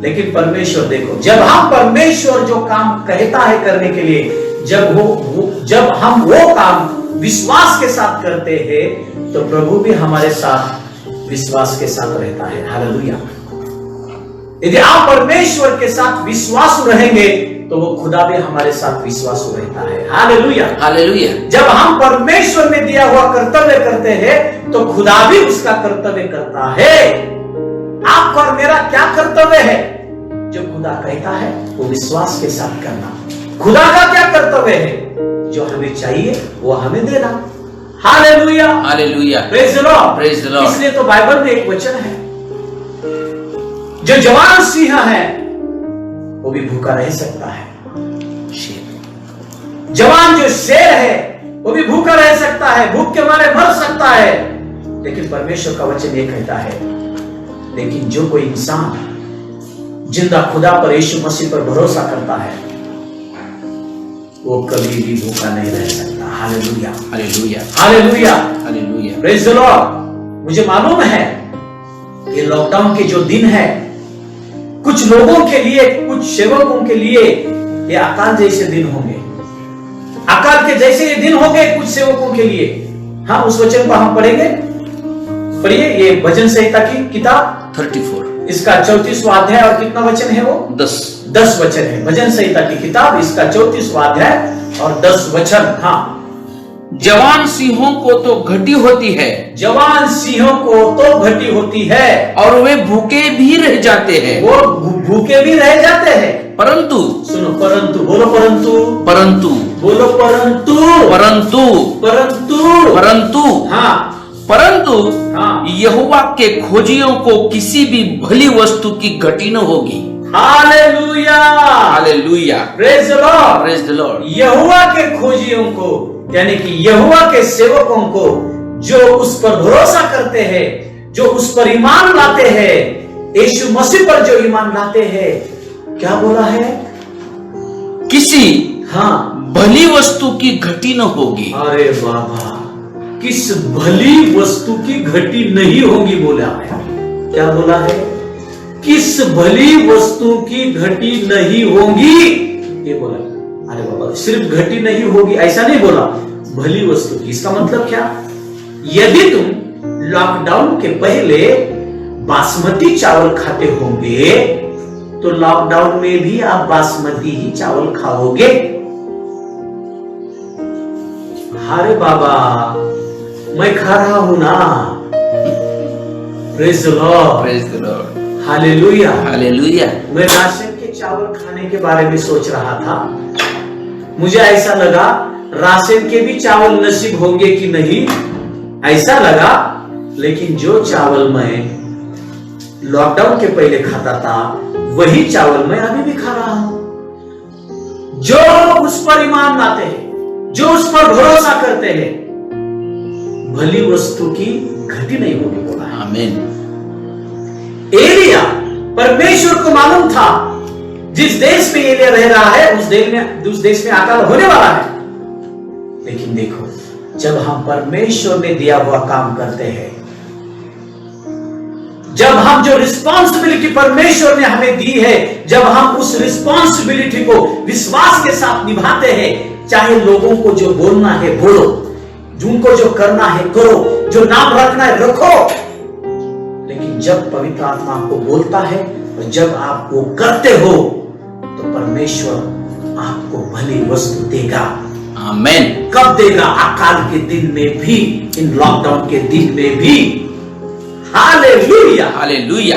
A: लेकिन परमेश्वर देखो, जब हम परमेश्वर जो काम कहता है करने के लिए, जब हम वो काम विश्वास के साथ करते हैं, तो प्रभु भी हमारे साथ विश्वास के साथ रहता है। हालेलुया। यदि आप परमेश्वर के साथ विश्वास रहेंगे, तो वो खुदा भी हमारे साथ विश्वास रहता है। Hallelujah,
B: hallelujah.
A: जब हम परमेश्वर में दिया हुआ कर्तव्य करते हैं, तो खुदा भी उसका कर्तव्य करता है। आपका और मेरा क्या कर्तव्य है? जो खुदा कहता है वो विश्वास के साथ करना। खुदा का क्या कर्तव्य है? जो हमें चाहिए वो हमें देना। Hallelujah,
B: hallelujah.
A: Praise the Lord,
B: praise the Lord.
A: इसलिए तो बाइबल में एक वचन है, जो जवान सिंह है वो भी भूखा रह सकता है। जवान जो शेर है वो भी भूखा रह सकता है, भूख के मारे मर सकता है। लेकिन परमेश्वर का वचन ये कहता है, लेकिन जो कोई इंसान जिंदा खुदा पर, यीशु मसीह पर भरोसा करता है, वो कभी भी भूखा नहीं रह सकता। Hallelujah,
B: hallelujah,
A: hallelujah,
B: hallelujah.
A: Praise the Lord. मुझे मालूम है ये लॉकडाउन के जो दिन है, कुछ लोगों के लिए, कुछ सेवकों के लिए ये अकाल जैसे दिन होंगे। अकाल के जैसे ये दिन होंगे कुछ सेवकों के लिए। हाँ, उस वचन को हम पढ़ेंगे। पढ़िए, ये भजन संहिता की किताब
B: 34,
A: इसका 34वां अध्याय, और कितना वचन है वो? 10 वचन है। भजन संहिता की किताब, इसका 34वां अध्याय और 10 वचन। हाँ,
B: जवान सिंहों को तो घटी होती है,
A: जवान सिंहों को तो घटी होती है,
B: और वे भूखे भी रह जाते हैं।
A: वो भूखे भी रह जाते हैं,
B: परंतु,
A: सुनो, परंतु बोलो, परंतु,
B: परंतु,
A: बोलो, परंतु,
B: परंतु,
A: परंतु,
B: परंतु,
A: हाँ,
B: परंतु
A: हाँ,
B: यहोवा के खोजियों को किसी भी भली वस्तु की घटी न होगी।
A: Hallelujah,
B: hallelujah,
A: praise the Lord,
B: praise the Lord.
A: यहोवा के खोजियों को, यानी कि यहोवा के सेवकों को, जो उस पर भरोसा करते हैं, जो उस पर ईमान लाते हैं, यीशु मसीह पर जो ईमान लाते हैं, क्या बोला है?
B: किसी,
A: हाँ,
B: भली वस्तु की घटी न होगी।
A: अरे बाबा, किस भली वस्तु की घटी नहीं होगी बोला है। क्या बोला है? किस भली वस्तु की घटी नहीं होगी, ये बोला। अरे बाबा, सिर्फ घटी नहीं होगी ऐसा नहीं बोला, भली वस्तु की। इसका मतलब क्या? यदि तुम लॉकडाउन के पहले बासमती चावल खाते होंगे, तो लॉकडाउन में भी आप बासमती ही चावल खाओगे। अरे बाबा, मैं खा रहा हूं ना। Praise the Lord,
B: praise the Lord,
A: hallelujah,
B: hallelujah.
A: मैं राशन के चावल खाने के बारे में सोच रहा था। मुझे ऐसा लगा राशन के भी चावल नसीब होंगे कि नहीं, ऐसा लगा। लेकिन जो चावल मैं लॉकडाउन के पहले खाता था, वही चावल मैं अभी भी खा रहा हूं। जो उस पर ईमान लाते हैं, जो उस पर भरोसा करते हैं, भली वस्तु की घटी नहीं होगी बोला।
B: आमीन।
A: एलिया, परमेश्वर को मालूम था जिस देश में एलिया रह रहा है, उस देश में अकाल होने वाला है। लेकिन देखो, जब हम परमेश्वर में दिया हुआ काम करते हैं, जब हम जो रिस्पॉन्सिबिलिटी परमेश्वर ने हमें दी है, जब हम उस रिस्पॉन्सिबिलिटी को विश्वास के साथ निभाते हैं, चाहे लोगों को जो बोलना है बोलो, उनको जो करना है करो, जो नाम रखना है रखो। लेकिन जब पवित्र आत्मा आपको बोलता है और जब आप वो करते हो, तो परमेश्वर आपको भली वस्तु देगा।
B: आमीन।
A: कब देगा? अकाल के दिन में भी, इन लॉकडाउन के दिन में भी। Hallelujah,
B: hallelujah.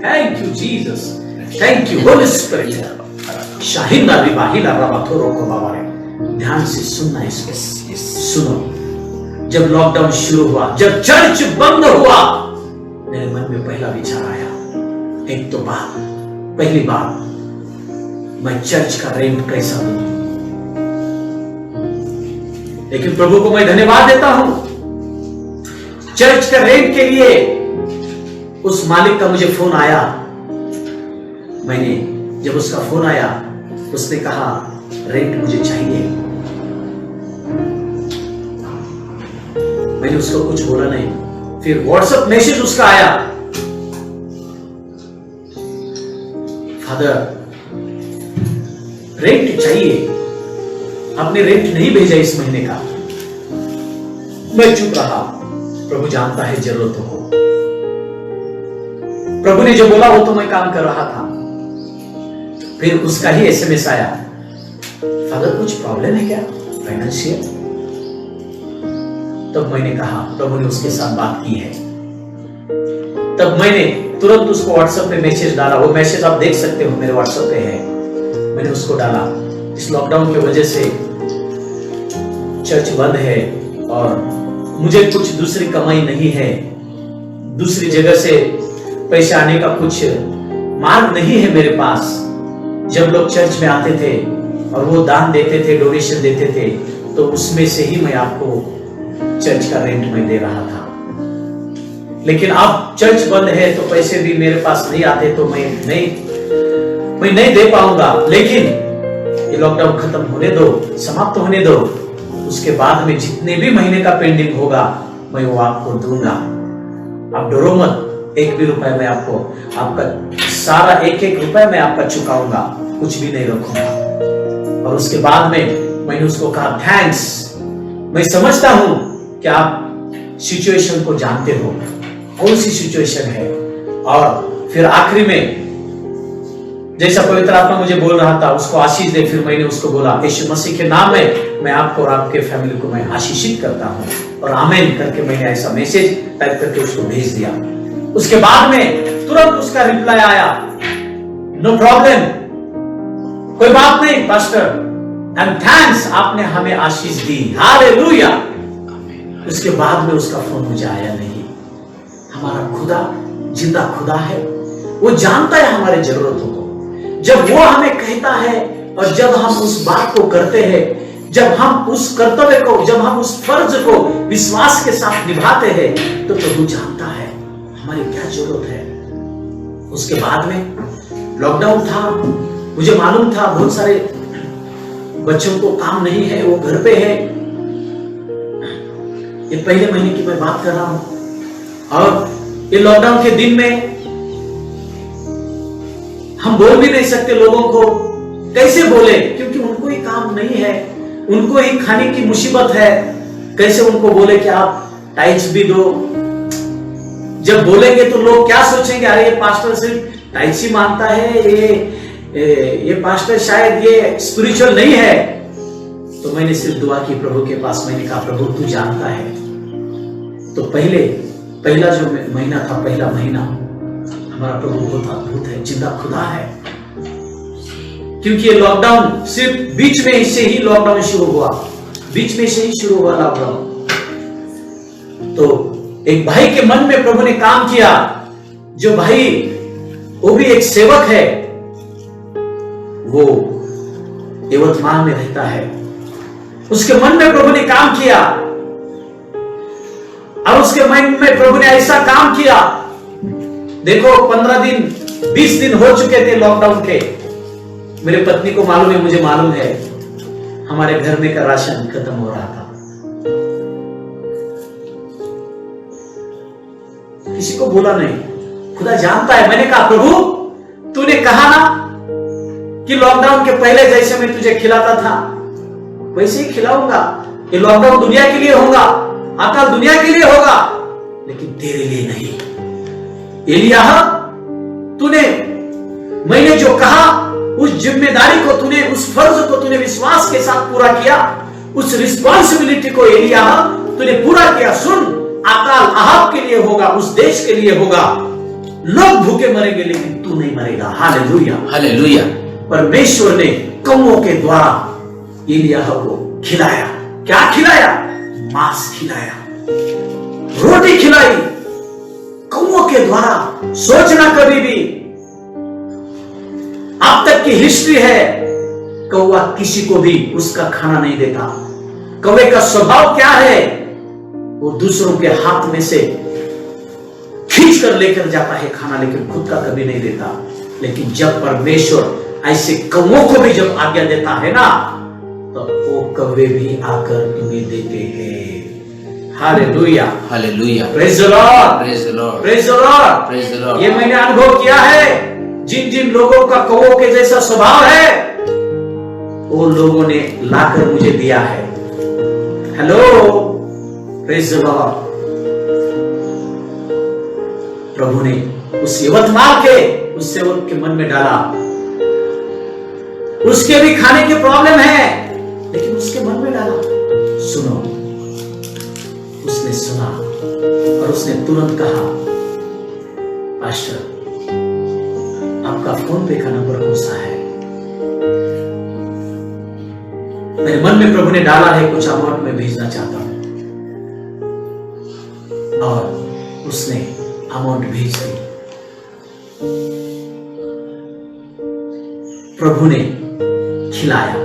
A: Thank you Jesus, thank you Holy Spirit. शाहिंदा विवाहिला रबाथोरो को बाबा रे, ध्यान से सुनना इसको। सुनो, जब लॉकडाउन शुरू हुआ, जब चर्च बंद हुआ, मेरे मन में पहला विचार आया, एक तो बात, पहली बात, मैं चर्च का रेंट कैसा दूं? लेकिन प्रभु को मैं धन्यवाद देता हूं, चर्च का रेंट के लिए उस मालिक का मुझे फोन आया। मैंने जब उसका फोन आया, उसने कहा रेंट मुझे चाहिए। मैंने उसको कुछ बोला नहीं। फिर व्हाट्सएप मैसेज उसका आया, फादर रेंट चाहिए, आपने रेंट नहीं भेजा इस महीने का। मैं चुप रहा। प्रभु जानता है जरूरतों को। प्रभु ने जो बोला वो तो मैं काम कर रहा था। फिर उसका ही एसएमएस आया, फादर कुछ प्रॉब्लम है क्या फाइनेंशियल? तब मैंने कहा, प्रभु ने उसके साथ बात की है। तब मैंने तुरंत उसको व्हाट्सएप पे मैसेज डाला। वो मैसेज आप देख सकते हो, मेरे व्हाट्सएप पे है। मैंने उसको डाला, इस लॉकडाउन की वजह से चर्च बंद है और मुझे कुछ दूसरी कमाई नहीं है, दूसरी जगह से पैसे आने का कुछ मार्ग नहीं है मेरे पास। जब लोग चर्च में आते थे और वो दान देते थे, डोनेशन देते थे, तो उसमें से ही मैं आपको चर्च का रेंट में दे रहा था। लेकिन अब चर्च बंद है तो पैसे भी मेरे पास नहीं आते, तो मैं नहीं दे पाऊंगा। लेकिन ये लॉकडाउन खत्म होने दो, समाप्त होने दो, उसके बाद में जितने भी महीने का पेंडिंग होगा मैं वो आपको दूंगा। आप डरो मत, एक भी रुपए मैं आपको, आपका सारा एक रुपए मैं आपका चुकाऊंगा, कुछ भी नहीं रखूंगा। और उसके बाद में मैंने उसको कहा, थैंक्स, मैं समझता हूं कि आप सिचुएशन को जानते हो, कौन सी सिचुएशन है। और फिर आखिरी में जैसा पवित्र आत्मा मुझे बोल रहा था, उसको आशीष दे। फिर मैंने उसको बोला, यीशु मसीह के नाम में मैं आपको और आपके फैमिली को मैं आशीषित करता हूं, और आमीन करके मैंने ऐसा मैसेज टाइप करके उसको भेज दिया। उसके बाद में तुरंत उसका रिप्लाई आया, नो प्रॉब्लम, कोई बात नहीं पास्टर, एंड थैंक्स, आपने हमें आशीष दी, हालेलुया। उसके बाद में उसका फोन मुझे आया नहीं। हमारा खुदा जिंदा खुदा है, वो जानता है हमारे जरूरतों को। जब वो हमें कहता है और जब हम उस बात को करते हैं, जब हम उस कर्तव्य को, जब हम उस फर्ज को विश्वास के साथ निभाते हैं, तो प्रभु जानता है हमारी क्या जरूरत है। उसके बाद में लॉकडाउन था, मुझे मालूम था बहुत सारे बच्चों को काम नहीं है, वो घर पे है। ये पहले महीने की मैं बात कर रहा हूं, और ये लॉकडाउन के दिन में हम बोल भी नहीं सकते लोगों को, कैसे बोले, क्योंकि उनको ही काम नहीं है, उनको ही खाने की मुसीबत है। कैसे उनको बोले कि आप टाइल्स भी दो। जब बोलेंगे तो लोग क्या सोचेंगे, अरे ये पास्टर सिर्फ टाइल्स ही मानता है, ये पास्टर शायद ये स्पिरिचुअल नहीं है। तो मैंने सिर्फ दुआ की प्रभु के पास, मैंने कहा, प्रभु तू जानता है। तो पहला जो महीना था, पहला महीना हमारा प्रभु बहुत अद्भुत है, जिंदा खुदा है। क्योंकि ये लॉकडाउन सिर्फ बीच में से ही लॉकडाउन शुरू हुआ, बीच में से ही शुरू हुआ लॉकडाउन। तो एक भाई के मन में प्रभु ने काम किया, जो भाई वो भी एक सेवक है, वो यवतमाल में रहता है। उसके मन में प्रभु ने काम किया, और उसके मन में प्रभु ने ऐसा काम किया। देखो 15 दिन 20 दिन हो चुके थे लॉकडाउन के। मेरे पत्नी को मालूम है, मुझे मालूम है, हमारे घर में का राशन खत्म हो रहा था। किसी को बोला नहीं, खुदा जानता है। मैंने कहा, प्रभु तूने कहा ना कि लॉकडाउन के पहले जैसे मैं तुझे खिलाता था वैसे ही खिलाऊंगा। ये लॉकडाउन दुनिया के लिए होगा, अकाल दुनिया के लिए होगा, लेकिन तेरे लिए नहीं। एलियाह, तूने, मैंने जो कहा उस जिम्मेदारी को तूने, उस फर्ज को तूने विश्वास के साथ पूरा किया, उस रिस्पॉन्सिबिलिटी को एलियाह तूने पूरा किया। सुन, अकाल अहाब के लिए होगा, उस देश के लिए होगा, लोग भूखे मरेंगे लेकिन तू नहीं मरेगा। Hallelujah, hallelujah. परमेश्वर ने कौओं के द्वारा एलियाह को खिलाया। क्या खिलाया? मांस खिलाया, रोटी खिलाई, कौओं के द्वारा। सोचना कभी भी, अब तक की हिस्ट्री है, कौवा किसी को भी उसका खाना नहीं देता। कौवे का स्वभाव क्या है? वो दूसरों के हाथ में से खींच कर लेकर जाता है खाना, लेकिन खुद का कभी नहीं देता। लेकिन जब परमेश्वर ऐसे कौवों को भी जब आज्ञा देता है ना, तो वो कौवे भी आकर तुम्हें देते हैं। Hallelujah, hallelujah, praise the Lord, praise the Lord, praise the Lord, praise the Lord. ये मैंने अनुभव किया है। जिन जिन लोगों का कौओं के जैसा स्वभाव है, वो लोगों ने लाकर मुझे दिया है। Hello, praise the Lord. प्रभु ने उस यवतमाल के उस सेवक के मन में डाला। उसके भी खाने की प्रॉब्लम है, लेकिन उसके मन में डाला। सुनो, उसने सुना और उसने तुरंत कहा, पास्टर आपका फोन पे का नंबर कौन सा है? मेरे मन में प्रभु ने डाला है, कुछ अमाउंट में भेजना चाहता हूं। और उसने अमाउंट भेज दी। प्रभु ने खिलाया,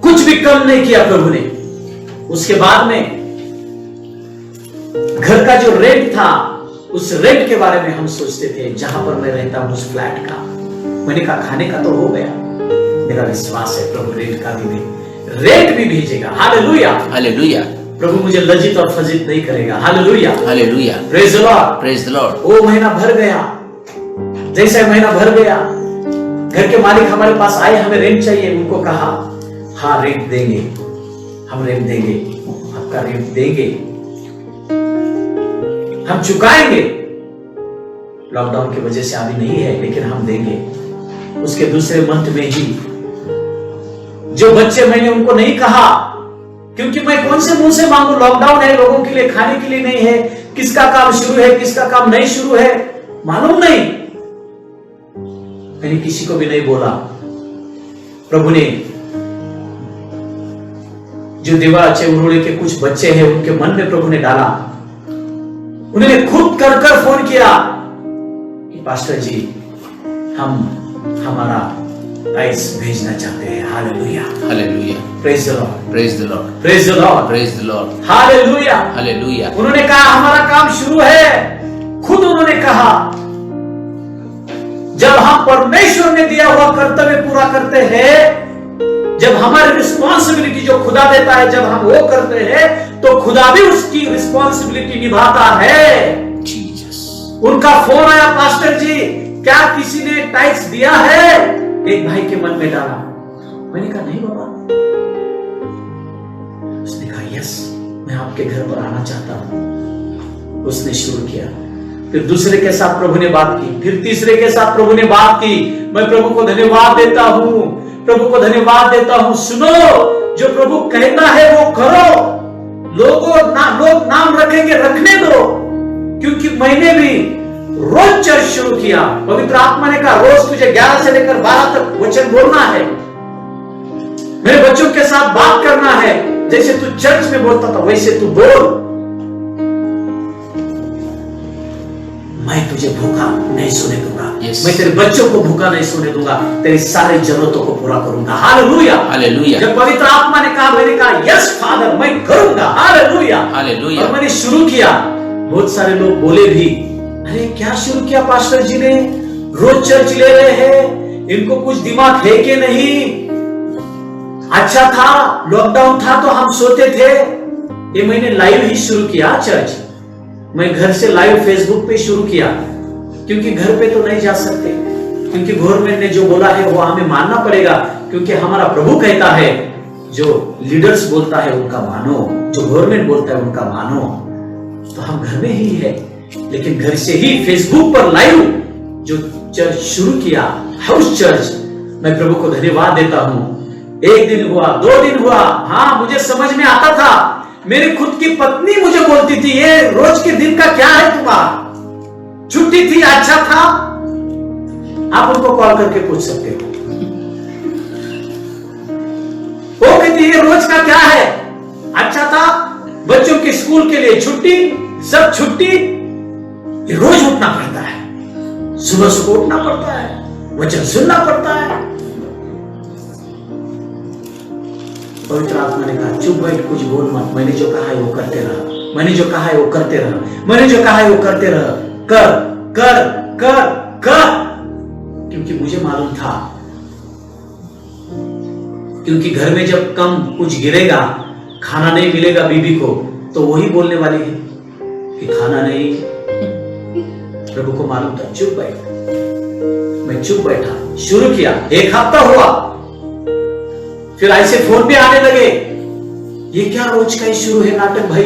A: कुछ भी कम नहीं किया प्रभु ने। उसके बाद में घर का जो रेंट था, उस रेंट के बारे में हम सोचते थे, जहां पर मैं रहता हूं उस फ्लैट का। मैंने कहा खाने का तो हो गया, मेरा विश्वास है प्रभु रेंट का भी रेंट भी भेजेगा। Hallelujah,
B: hallelujah.
A: प्रभु मुझे लज्जित और फजित नहीं करेगा। Hallelujah,
B: hallelujah.
A: Praise the Lord,
B: praise the Lord.
A: वो महीना भर गया। जैसे महीना भर गया, घर के मालिक हमारे पास आए, हमें रेंट चाहिए। उनको कहा हाँ रेंट देंगे, हम रेंट देंगे, आपका रेंट देंगे, हम चुकाएंगे। लॉकडाउन की वजह से अभी नहीं है, लेकिन हम देंगे। उसके दूसरे मंथ में ही जो बच्चे, मैंने उनको नहीं कहा, क्योंकि मैं कौन से मुंह से मांगू? लॉकडाउन है, लोगों के लिए खाने के लिए नहीं है। किसका काम शुरू है, किसका काम नहीं शुरू है, मालूम नहीं। मैंने किसी को भी नहीं बोला। प्रभु ने जो दिवाचे उन्होंने के कुछ बच्चे हैं, उनके मन में प्रभु ने डाला। उन्होंने खुद कर कर फोन किया कि पास्टर जी हम हमारा टाइस भेजना चाहते हैं। Hallelujah,
B: hallelujah.
A: Praise the Lord,
B: praise the Lord,
A: praise the Lord,
B: praise the Lord.
A: Hallelujah,
B: hallelujah.
A: उन्होंने कहा हमारा काम शुरू है। खुद उन्होंने कहा, जब हम परमेश्वर ने दिया हुआ कर्तव्य पूरा करते हैं, जब हमारी रिस्पॉन्सिबिलिटी जो खुदा देता है, जब हम वो करते हैं, तो खुदा भी उसकी रिस्पॉन्सिबिलिटी निभाता है। जीसस। उनका फोन आया, पास्टर जी क्या किसी ने टैक्स दिया है? एक भाई के मन में डाला। मैंने कहा नहीं बाबा। उसने कहा यस, मैं आपके घर पर आना चाहता हूं। उसने शुरू किया, फिर दूसरे के साथ प्रभु ने बात की, फिर तीसरे के साथ प्रभु ने बात की। मैं प्रभु को धन्यवाद देता हूं, प्रभु को धन्यवाद देता हूं। सुनो, जो प्रभु कहता है वो करो। लोग नाम रखेंगे, रखने दो, क्योंकि मैंने भी रोज चर्च शुरू किया। पवित्र आत्मा ने कहा रोज तुझे 11 से लेकर 12 तक वचन बोलना है, मेरे बच्चों के साथ बात करना है। जैसे तू चर्च में बोलता था वैसे तू बोल। मैं तुझे भूखा नहीं सोने दूंगा। मैं तेरे बच्चों को भूखा नहीं सोने दूंगा, तेरी सारी जरूरतों को पूरा करूंगा। Hallelujah, hallelujah. जब पवित्र आत्मा ने कहा, मैंने कहा यस फादर मैं करूंगा। Hallelujah, hallelujah. और मैंने शुरू किया। बहुत सारे लोग बोले भी, अरे क्या शुरू किया पास्टर जी ने? रोज चर्च ले रहे हैं, इनको कुछ दिमाग है कि नहीं? अच्छा था, लॉकडाउन था तो हम सोते थे। ये मैंने लाइव ही शुरू किया चर्च। मैं घर से लाइव फेसबुक पे शुरू किया, क्योंकि घर पे तो नहीं जा सकते, क्योंकि गवर्नमेंट ने जो बोला है वो हमें मानना पड़ेगा, क्योंकि हमारा प्रभु कहता है जो लीडर्स बोलता है उनका मानो, जो गवर्नमेंट बोलता है उनका मानो। तो हम घर में ही है, लेकिन घर से ही फेसबुक पर लाइव जो चर्च शुरू किया, हाउस चर्च। मैं प्रभु को धन्यवाद देता हूं। 1 दिन हुआ, 2 दिन हुआ, हाँ मुझे समझ में आता था। मेरी खुद की पत्नी मुझे बोलती थी, ये रोज के दिन का क्या है तुम्हारा? छुट्टी थी, अच्छा था। आप उनको कॉल करके पूछ सकते हो। वो कहती है रोज का क्या है? अच्छा था, बच्चों के स्कूल के लिए छुट्टी, सब छुट्टी। ये रोज उठना पड़ता है, सुबह सुबह उठना पड़ता है, वचन सुनना पड़ता है। पवित्र आत्मा ने कहा चुप बैठ, कुछ बोल मत। मैंने जो कहा है वो करते रह, मैंने जो कहा है वो करते रह, मैंने जो कहा है वो करते रह। कर कर कर कर, क्योंकि मुझे मालूम था, क्योंकि घर में जब कम कुछ गिरेगा, खाना नहीं मिलेगा बीबी को, तो वही बोलने वाली है कि खाना नहीं। प्रभु को मालूम था, चुप बैठ, मैं चुप बैठा, शुरू किया, 1 हफ्ता हुआ, फिर ऐसे फोन पे आने लगे, ये क्या रोज का ही शुरू है नाटक भाई।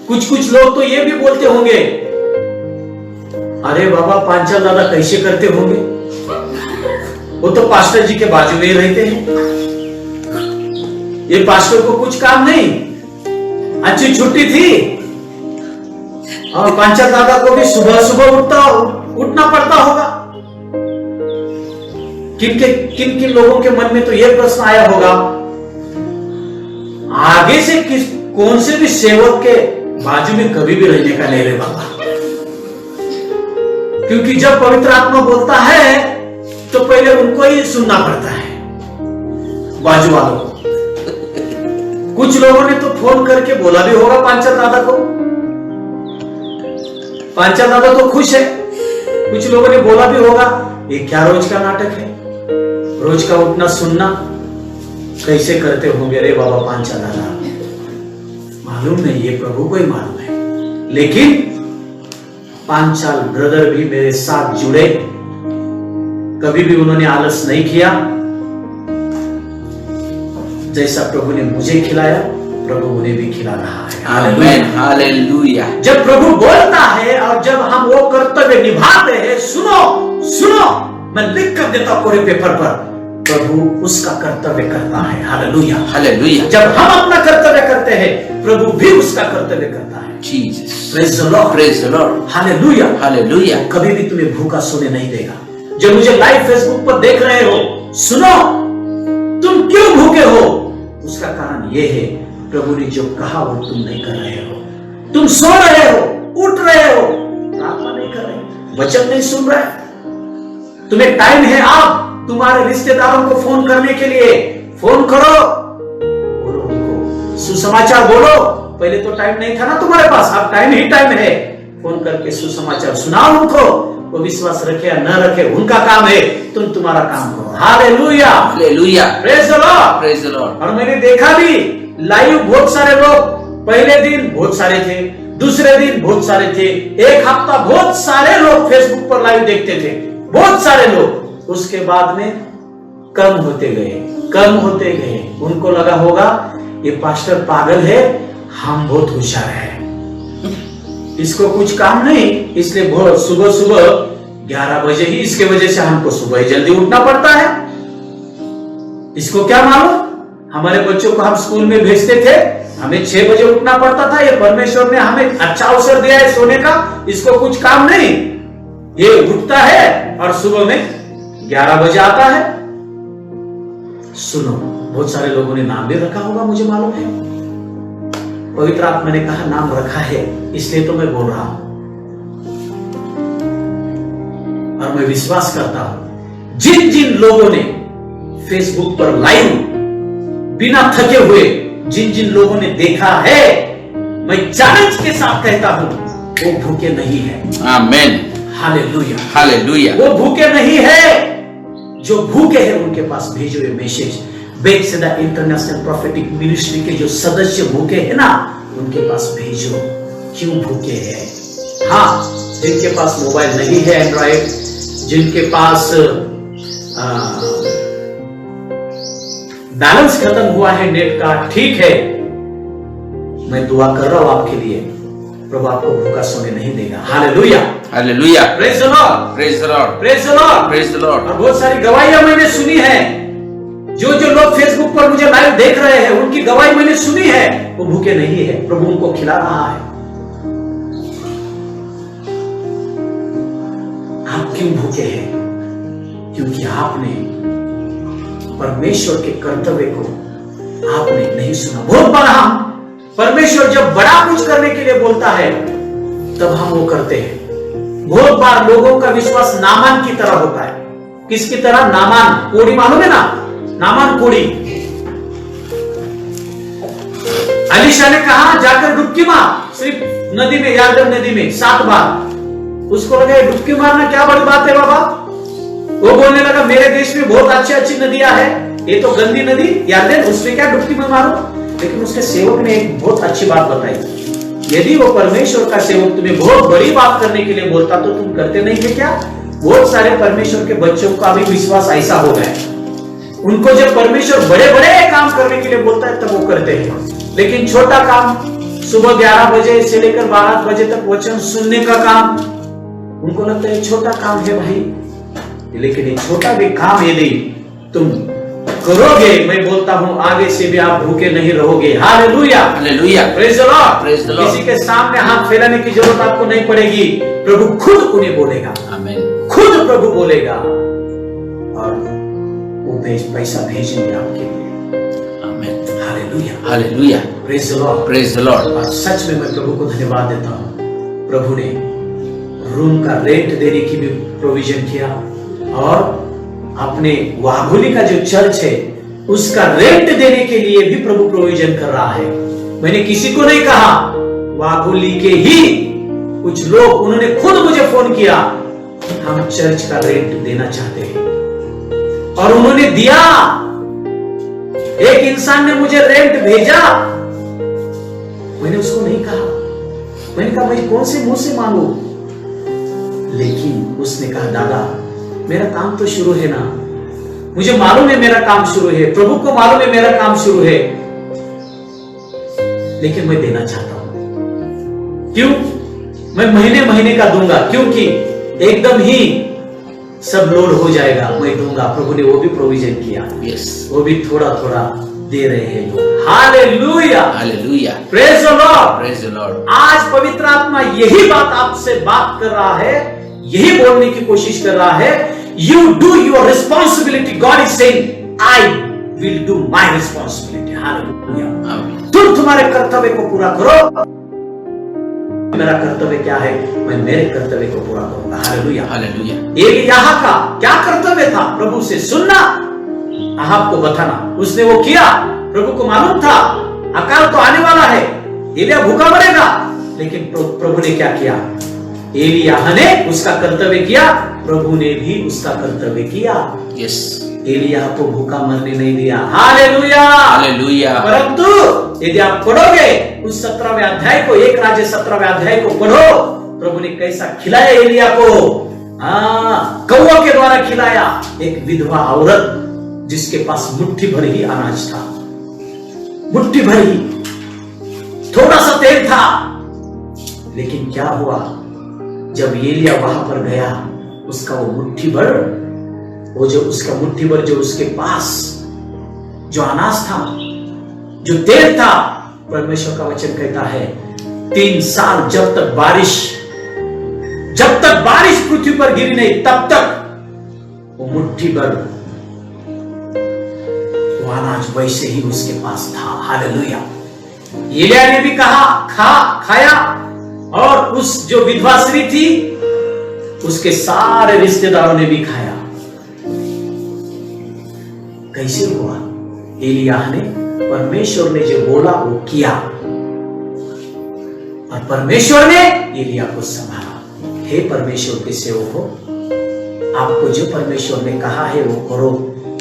A: कुछ लोग तो ये भी बोलते होंगे, अरे बाबा पांचाल दादा कैसे करते होंगे, वो तो पास्टर जी के बाजू में ही रहते हैं, ये पास्टर को कुछ काम नहीं, अच्छी छुट्टी थी, और पांचाल दादा को भी सुबह सुबह उठना पड़ता होगा। किन लोगों के मन में तो यह प्रश्न आया होगा, आगे से कौन से भी सेवक के बाजू में कभी भी रहने का नहीं रे बाबा, क्योंकि जब पवित्र आत्मा बोलता है तो पहले उनको ही सुनना पड़ता है, बाजू वालों को। कुछ लोगों ने तो फोन करके बोला भी होगा पांचाल दादा को, पांचाल दादा तो खुश है, कुछ लोगों ने बोला भी होगा, ये क्या रोज का नाटक है, रोज का उठना सुनना कैसे करते होंगे रे बाबा पांचाल दादा। मालूम नहीं, ये प्रभु को ही मालूम है, लेकिन पांचाल ब्रदर भी मेरे साथ जुड़े, कभी भी उन्होंने आलस नहीं किया। जैसा प्रभु ने मुझे खिलाया, प्रभु उन्हें भी खिला रहा है।
B: आमीन, हालेलुया।
A: जब प्रभु बोलता है और जब हम वो कर्तव्य निभाते हैं, सुनो सुनो, मैं लिख कर देता पूरे पेपर पर, प्रभु उसका कर्तव्य करता है। Hallelujah,
B: hallelujah.
A: जब हम अपना कर्तव्य करते हैं, प्रभु भी उसका कर्तव्य करता है।
B: Jesus,
A: praise the Lord,
B: praise the Lord,
A: hallelujah,
B: hallelujah.
A: कभी भी तुम्हें भूखा सोने नहीं देगा। जो मुझे लाइव फेसबुक पर देख रहे हो, सुनो, तुम क्यों भूखे हो, उसका कारण यह है, प्रभु ने जो कहा वो तुम नहीं कर रहे हो। तुम सो रहे हो, उठ रहे हो, प्रार्थना नहीं कर रहे, वचन नहीं सुन रहे। तुम्हें टाइम है, आप तुम्हारे रिश्तेदारों को फोन करने के लिए फोन करो, बोलो उनको सुसमाचार बोलो। पहले तो टाइम नहीं था ना तुम्हारे पास, अब टाइम ही टाइम है, फोन करके सुसमाचार सुनाओ उनको। वो विश्वास रखे या न रखे उनका काम है, तुम तुम्हारा काम करो। Hallelujah,
B: hallelujah.
A: Praise the Lord,
B: praise the Lord.
A: और मैंने देखा भी लाइव, बहुत सारे लोग, पहले दिन बहुत सारे थे, दूसरे दिन बहुत सारे थे, 1 हफ्ता बहुत सारे लोग फेसबुक पर लाइव देखते थे, बहुत सारे लोग। उसके बाद में कम होते गए। उनको लगा होगा ये पास्टर पागल है, हम बहुत होशियार है, इसको कुछ काम नहीं, इसलिए बहुत सुबह 11 बजे ही, इसके वजह से हमको सुबह ही जल्दी उठना पड़ता है। इसको क्या मालूम, हमारे बच्चों को हम स्कूल में भेजते थे, हमें 6 बजे उठना पड़ता था। ये परमेश्वर ने हमें अच्छा अवसर दिया है सोने का, इसको कुछ काम नहीं, ये उठता है और सुबह में 11 बजे आता है। सुनो, बहुत सारे लोगों ने नाम भी रखा होगा, मुझे मालूम है, पवित्र आत्मा ने कहा नाम रखा है, इसलिए तो मैं बोल रहा हूं। और मैं विश्वास करता हूं, जिन लोगों ने फेसबुक पर लाइव बिना थके हुए, जिन लोगों ने देखा है, मैं चैलेंज के साथ कहता हूं, वो भूखे नहीं है।
B: आमीन,
A: हालेलुया,
B: हालेलुया।
A: वो भूखे नहीं है। जो भूखे हैं उनके पास भेजो ये message. Bethsaida international prophetic ministry के जो सदस्य भूखे हैं ना, उनके पास भेजो, क्यों भूखे हैं। हाँ, जिनके पास मोबाइल नहीं है एंड्रॉइड, जिनके पास बैलेंस खत्म हुआ है नेट का, ठीक है, मैं दुआ कर रहा हूं आपके लिए, प्रभु आपको भूखा सोने नहीं देगा। Hallelujah,
B: hallelujah.
A: Praise the Lord,
B: praise the Lord,
A: praise the Lord,
B: praise the Lord.
A: और बहुत सारी गवाहियां मैंने सुनी है, जो लोग फेसबुक पर मुझे लाइव देख रहे हैं, उनकी गवाही मैंने सुनी है, वो भूखे नहीं है, प्रभु उनको खिला रहा है। आप क्यों भूखे हैं? क्योंकि आपने परमेश्वर के कर्तव्य को आपने नहीं सुना। बहुत बार हम परमेश्वर जब बड़ा कुछ करने के लिए बोलता है, तब हम वो करते हैं। बहुत बार लोगों का विश्वास नामान की तरह होता है। किसकी तरह? नामान, कोड़ी मालूम है ना, नामान कोड़ी। अलीशा ने कहा जाकर डुबकी मार, सिर्फ नदी में, यारदन नदी में 7 बार। उसको लगा डुबकी मारना क्या बड़ी बात है बाबा। वो बोलने लगा मेरे देश में बहुत अच्छी अच्छी नदियां हैं, ये तो गंदी नदी यारदन, उसमें क्या डुबकी में मारो। लेकिन उसके सेवक ने एक बहुत अच्छी बात बताई, यदि वो परमेश्वर का सेवक तुम्हें बहुत बड़ी बात करने के लिए बोलता तो तुम करते नहीं थे क्या? बहुत सारे परमेश्वर के बच्चों का भी विश्वास ऐसा हो गया, उनको जब परमेश्वर बड़े बड़े काम करने के लिए बोलता है तब वो करते हैं, लेकिन छोटा काम सुबह 11 बजे से लेकर 12 बजे तक वचन सुनने का काम उनको लगता है छोटा काम है भाई। लेकिन ये छोटा भी काम यदि तुम करोगे, मैं बोलता हूं आगे से भी आप भूखे नहीं रहोगे। Hallelujah,
B: hallelujah,
A: praise the Lord,
B: praise the Lord.
A: किसी के सामने हाथ फैलाने की जरूरत आपको नहीं पड़ेगी, प्रभु खुद उन्हें बोलेगा,
B: आमीन,
A: खुद प्रभु बोलेगा और वो पैसा भेजेंगे आपके लिए।
B: आमीन,
A: hallelujah,
B: hallelujah,
A: praise the Lord,
B: praise the Lord.
A: और सच में मैं प्रभु को धन्यवाद देता हूं, प्रभु ने रूम का रेंट देने की भी प्रोविजन किया और अपने वाघोली का जो चर्च है उसका रेंट देने के लिए भी प्रभु प्रोविजन कर रहा है। मैंने किसी को नहीं कहा, वाघोली के ही कुछ लोग उन्होंने खुद मुझे फोन किया, हम चर्च का रेंट देना चाहते हैं और उन्होंने दिया। एक इंसान ने मुझे रेंट भेजा, मैंने उसको नहीं कहा, मैंने कहा भाई कौन से मुंह से मांगू, लेकिन उसने कहा दादा मेरा काम तो शुरू है ना, मुझे मालूम है मेरा काम शुरू है, प्रभु को मालूम है मेरा काम शुरू है, लेकिन मैं देना चाहता हूं। क्यों? मैं महीने महीने का दूंगा, क्योंकि एकदम ही सब लोड हो जाएगा, मैं दूंगा। प्रभु ने वो भी प्रोविजन किया,
B: यस,
A: वो भी थोड़ा थोड़ा दे रहे हैं लोग। Hallelujah,
B: hallelujah,
A: praise the Lord,
B: praise the Lord.
A: आज पवित्र आत्मा यही बात आपसे बात कर रहा है, यही बोलने की कोशिश कर रहा है, you do your responsibility. God is saying, I will do my responsibility. Hallelujah.
B: आमीन,
A: तुम तुम्हारे कर्तव्य को पूरा करो, मेरा कर्तव्य क्या है, मैं मेरे कर्तव्य को पूरा करूंगा। Hallelujah,
B: hallelujah.
A: एलियाह का क्या कर्तव्य था? प्रभु से सुनना, अहाब को बताना, उसने वो किया। प्रभु को मालूम था अकाल तो आने वाला है, एलिय्याह भूखा मरेगा, लेकिन प्रभु ने क्या किया? एलियाह ने उसका कर्तव्य किया, प्रभु ने भी उसका कर्तव्य किया।
B: यस,
A: एलियाह को भूखा मरने नहीं दिया। Hallelujah,
B: hallelujah.
A: परंतु यदि आप पढ़ोगे उस 17वें अध्याय को, 1 राज्य 17वें अध्याय को पढ़ो, प्रभु ने कैसा खिलाया एलिय्याह को। कौवा के द्वारा खिलाया। एक विधवा औरत जिसके पास मुट्ठी भर ही अनाज था, मुट्ठी भर ही, थोड़ा सा तेल था, लेकिन क्या हुआ जब एलिय्याह वहां पर गया, उसका वो मुट्ठी भर, वो जो उसका मुट्ठी भर जो उसके पास जो अनाज था, जो तेल था, परमेश्वर का वचन कहता है 3 साल जब तक बारिश पृथ्वी पर गिरी नहीं, तब तक वो मुट्ठी भर वो अनाज वैसे ही उसके पास था। हालेलुया। एलिय्याह ने भी कहा खाया, और उस जो विधवा स्त्री थी उसके सारे रिश्तेदारों ने भी खाया। कैसे हुआ? एलिय्याह ने, परमेश्वर ने जो बोला वो किया, और परमेश्वर ने एलिय्याह को संभाला। हे परमेश्वर के सेवकों, आपको जो परमेश्वर ने कहा है वो करो।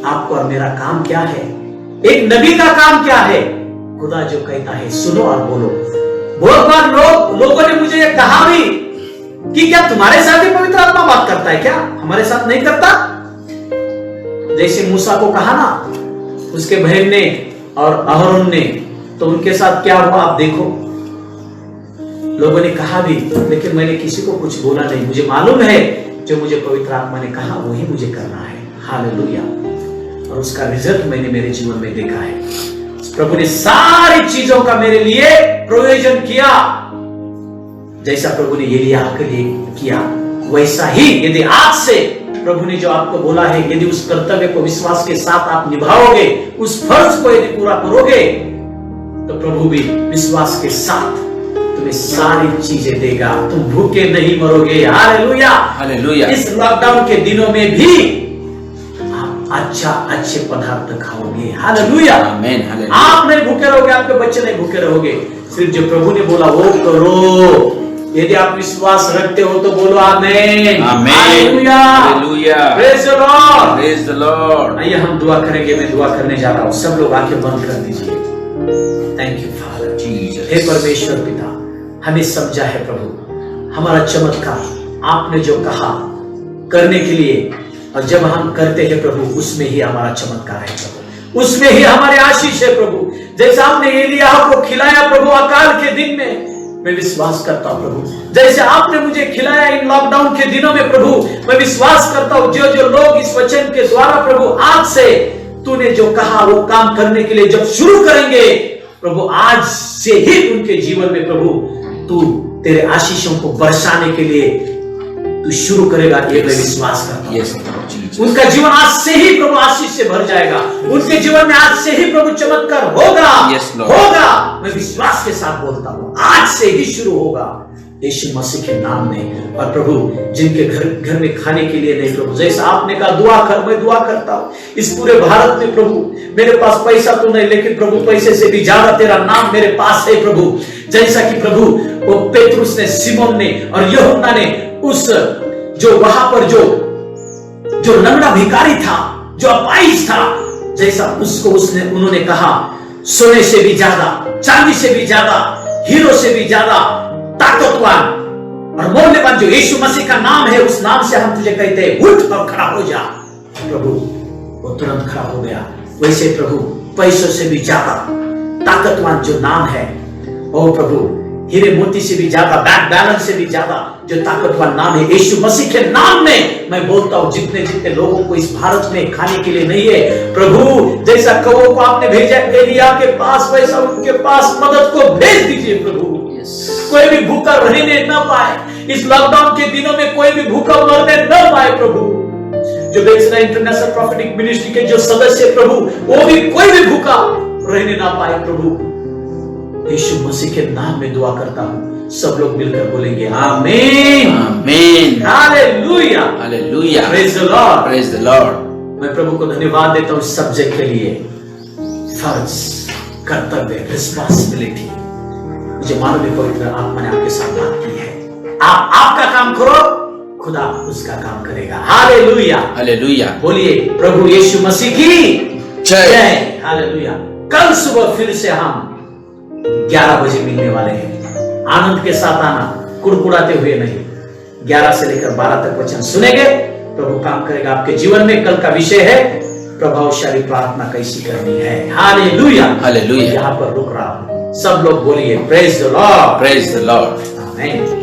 A: आपको और मेरा काम क्या है? एक नबी का काम क्या है? खुदा जो कहता है सुनो और बोलो। बहुत बार लोगों ने मुझे कहा भी कि क्या तुम्हारे साथ भी पवित्र आत्मा बात करता है क्या? हमारे साथ नहीं करता? जैसे मूसा को कहा ना उसके बहन ने और अहरोन ने, तो उनके साथ क्या हुआ आप देखो। लोगों ने कहा भी, लेकिन मैंने किसी को कुछ बोला नहीं। मुझे मालूम है जो मुझे पवित्र आत्मा ने कहा वही मुझे करना है। हालेलुया। और उसका रिजल्ट मैंने मेरे जीवन में देखा है। प्रभु ने सारी चीजों का मेरे लिए प्रयोजन किया। जैसा प्रभु ने एलिय्याह के लिए किया, वैसा ही यदि आज से प्रभु ने जो आपको बोला है, यदि उस कर्तव्य को विश्वास के साथ आप निभाओगे, उस फर्ज को यदि पूरा करोगे, तो प्रभु भी विश्वास के साथ तुम्हें सारी चीजें देगा। तुम भूखे नहीं मरोगे। Hallelujah,
B: hallelujah.
A: इस लॉकडाउन के दिनों में भी आप अच्छे पदार्थ खाओगे। हालेलुया,
B: आमीन, हालेलुया।
A: आप नहीं भूखे रहोगे, आपके बच्चे नहीं भूखे रहोगे। सिर्फ जो प्रभु ने बोला वो करो। यदि आप विश्वास रखते हो तो बोलो आमीन,
B: आमीन,
A: hallelujah,
B: hallelujah.
A: Praise the Lord,
B: praise the Lord.
A: आइए हम दुआ करेंगे। मैं दुआ करने जा रहा हूं। सब लोग आंखें बंद कर दीजिए। Thank you Father,
B: Jesus.
A: हे परमेश्वर पिता, हमें समझा है प्रभु। हमारा चमत्कार आपने जो कहा करने के लिए, और जब हम करते हैं प्रभु, उसमें ही हमारा चमत्कार है प्रभु, उसमें ही हमारे आशीष है प्रभु। जैसा आपने एलियाह को खिलाया प्रभु अकाल के दिन में, मैं विश्वास करता हूं प्रभु, जैसे आपने मुझे खिलाया इन लॉकडाउन के दिनों में प्रभु, मैं विश्वास करता हूं जो जो लोग इस वचन के द्वारा प्रभु आज से तूने जो कहा वो काम करने के लिए जब शुरू करेंगे प्रभु, आज से ही उनके जीवन में प्रभु तू तेरे आशीषों को बरसाने के लिए तू शुरू करेगा, ये मैं विश्वास करता हूं। उनका जीवन आज से ही प्रभु आशीष से भर जाएगा, उनके जीवन में आज से ही प्रभु चमत्कार होगा, होगा। मैं विश्वास के साथ बोलता हूं, आज से ही शुरू होगा यीशु मसीह के नाम में। और प्रभु जिनके घर में खाने के लिए नहीं प्रभु, जैसा आपने कहा दुआ कर, मैं दुआ करता हूं इस पूरे भारत में प्रभु, मेरे पास पैसा तो नहीं लेकिन प्रभु पैसे से भी ज्यादा तेरा नाम मेरे पास है प्रभु। जैसा कि प्रभु वो पेतरुस ने, सिमोन ने और यूहन्ना ने उस जो वहां पर जो लंगड़ा भिखारी था, जो अपाहिज था, जैसा उसको उन्होंने कहा सोने से भी ज्यादा, चांदी से भी ज्यादा, हीरो से भी ज्यादा ताकतवान और मूल्यवान जो यीशु मसीह का नाम है, उस नाम से हम तुझे कहते हैं उठ और खड़ा हो जा। प्रभु वो तुरंत खड़ा हो गया। वैसे प्रभु पैसों से भी ज्यादा ताकतवान जो नाम है, ओ प्रभु हीरे मोती से भी ज्यादा, बैंक बैलेंस से भी ज्यादा जो ताकतवान नाम है, यीशु मसीह के नाम में मैं बोलता हूं जितने लोगों को इस भारत में खाने के लिए नहीं है प्रभु, जैसा कौवों को आपने भेजा एलिय्याह के पास, वैसा उनके पास मदद को भेज दीजिए प्रभु। कोई भी भूखा रहने न पाए, इस लॉकडाउन के दिनों में कोई भी भूखा मरने न पाए प्रभु। जो बेचना इंटरनेशनल प्रोफेटिक मिनिस्ट्री के जो सदस्य प्रभु, वो भी कोई भी भूखा रहने ना पाए प्रभु। यीशु मसीह के नाम में दुआ करता हूं, सब लोग मिलकर बोलेंगे आमीन, आमीन, hallelujah, hallelujah, praise the Lord, praise the Lord. मैं प्रभु को धन्यवाद देता हूं इस सब्जेक्ट के लिए। फर्ज, कर्तव्य, रिस्पांसिबिलिटी, मुझे मालूम है पवित्र आत्मा ने आपके साथ बात की है। आप आपका काम करो, खुदा उसका काम करेगा। Hallelujah, hallelujah. बोलिए प्रभु यीशु मसीह की जय, हालेलुया। कल सुबह फिर से हम 11 बजे मिलने वाले हैं। आनंद के साथ आना, कुड़कुड़ाते हुए नहीं। 11 से लेकर 12 तक वचन सुनेंगे, प्रभु काम करेगा आपके जीवन में। कल का विषय है प्रभावशाली प्रार्थना कैसी करनी है। Hallelujah, hallelujah. यहाँ पर रुक रहा हूं, सब लोग बोलिए praise the Lord, praise the Lord, आमीन।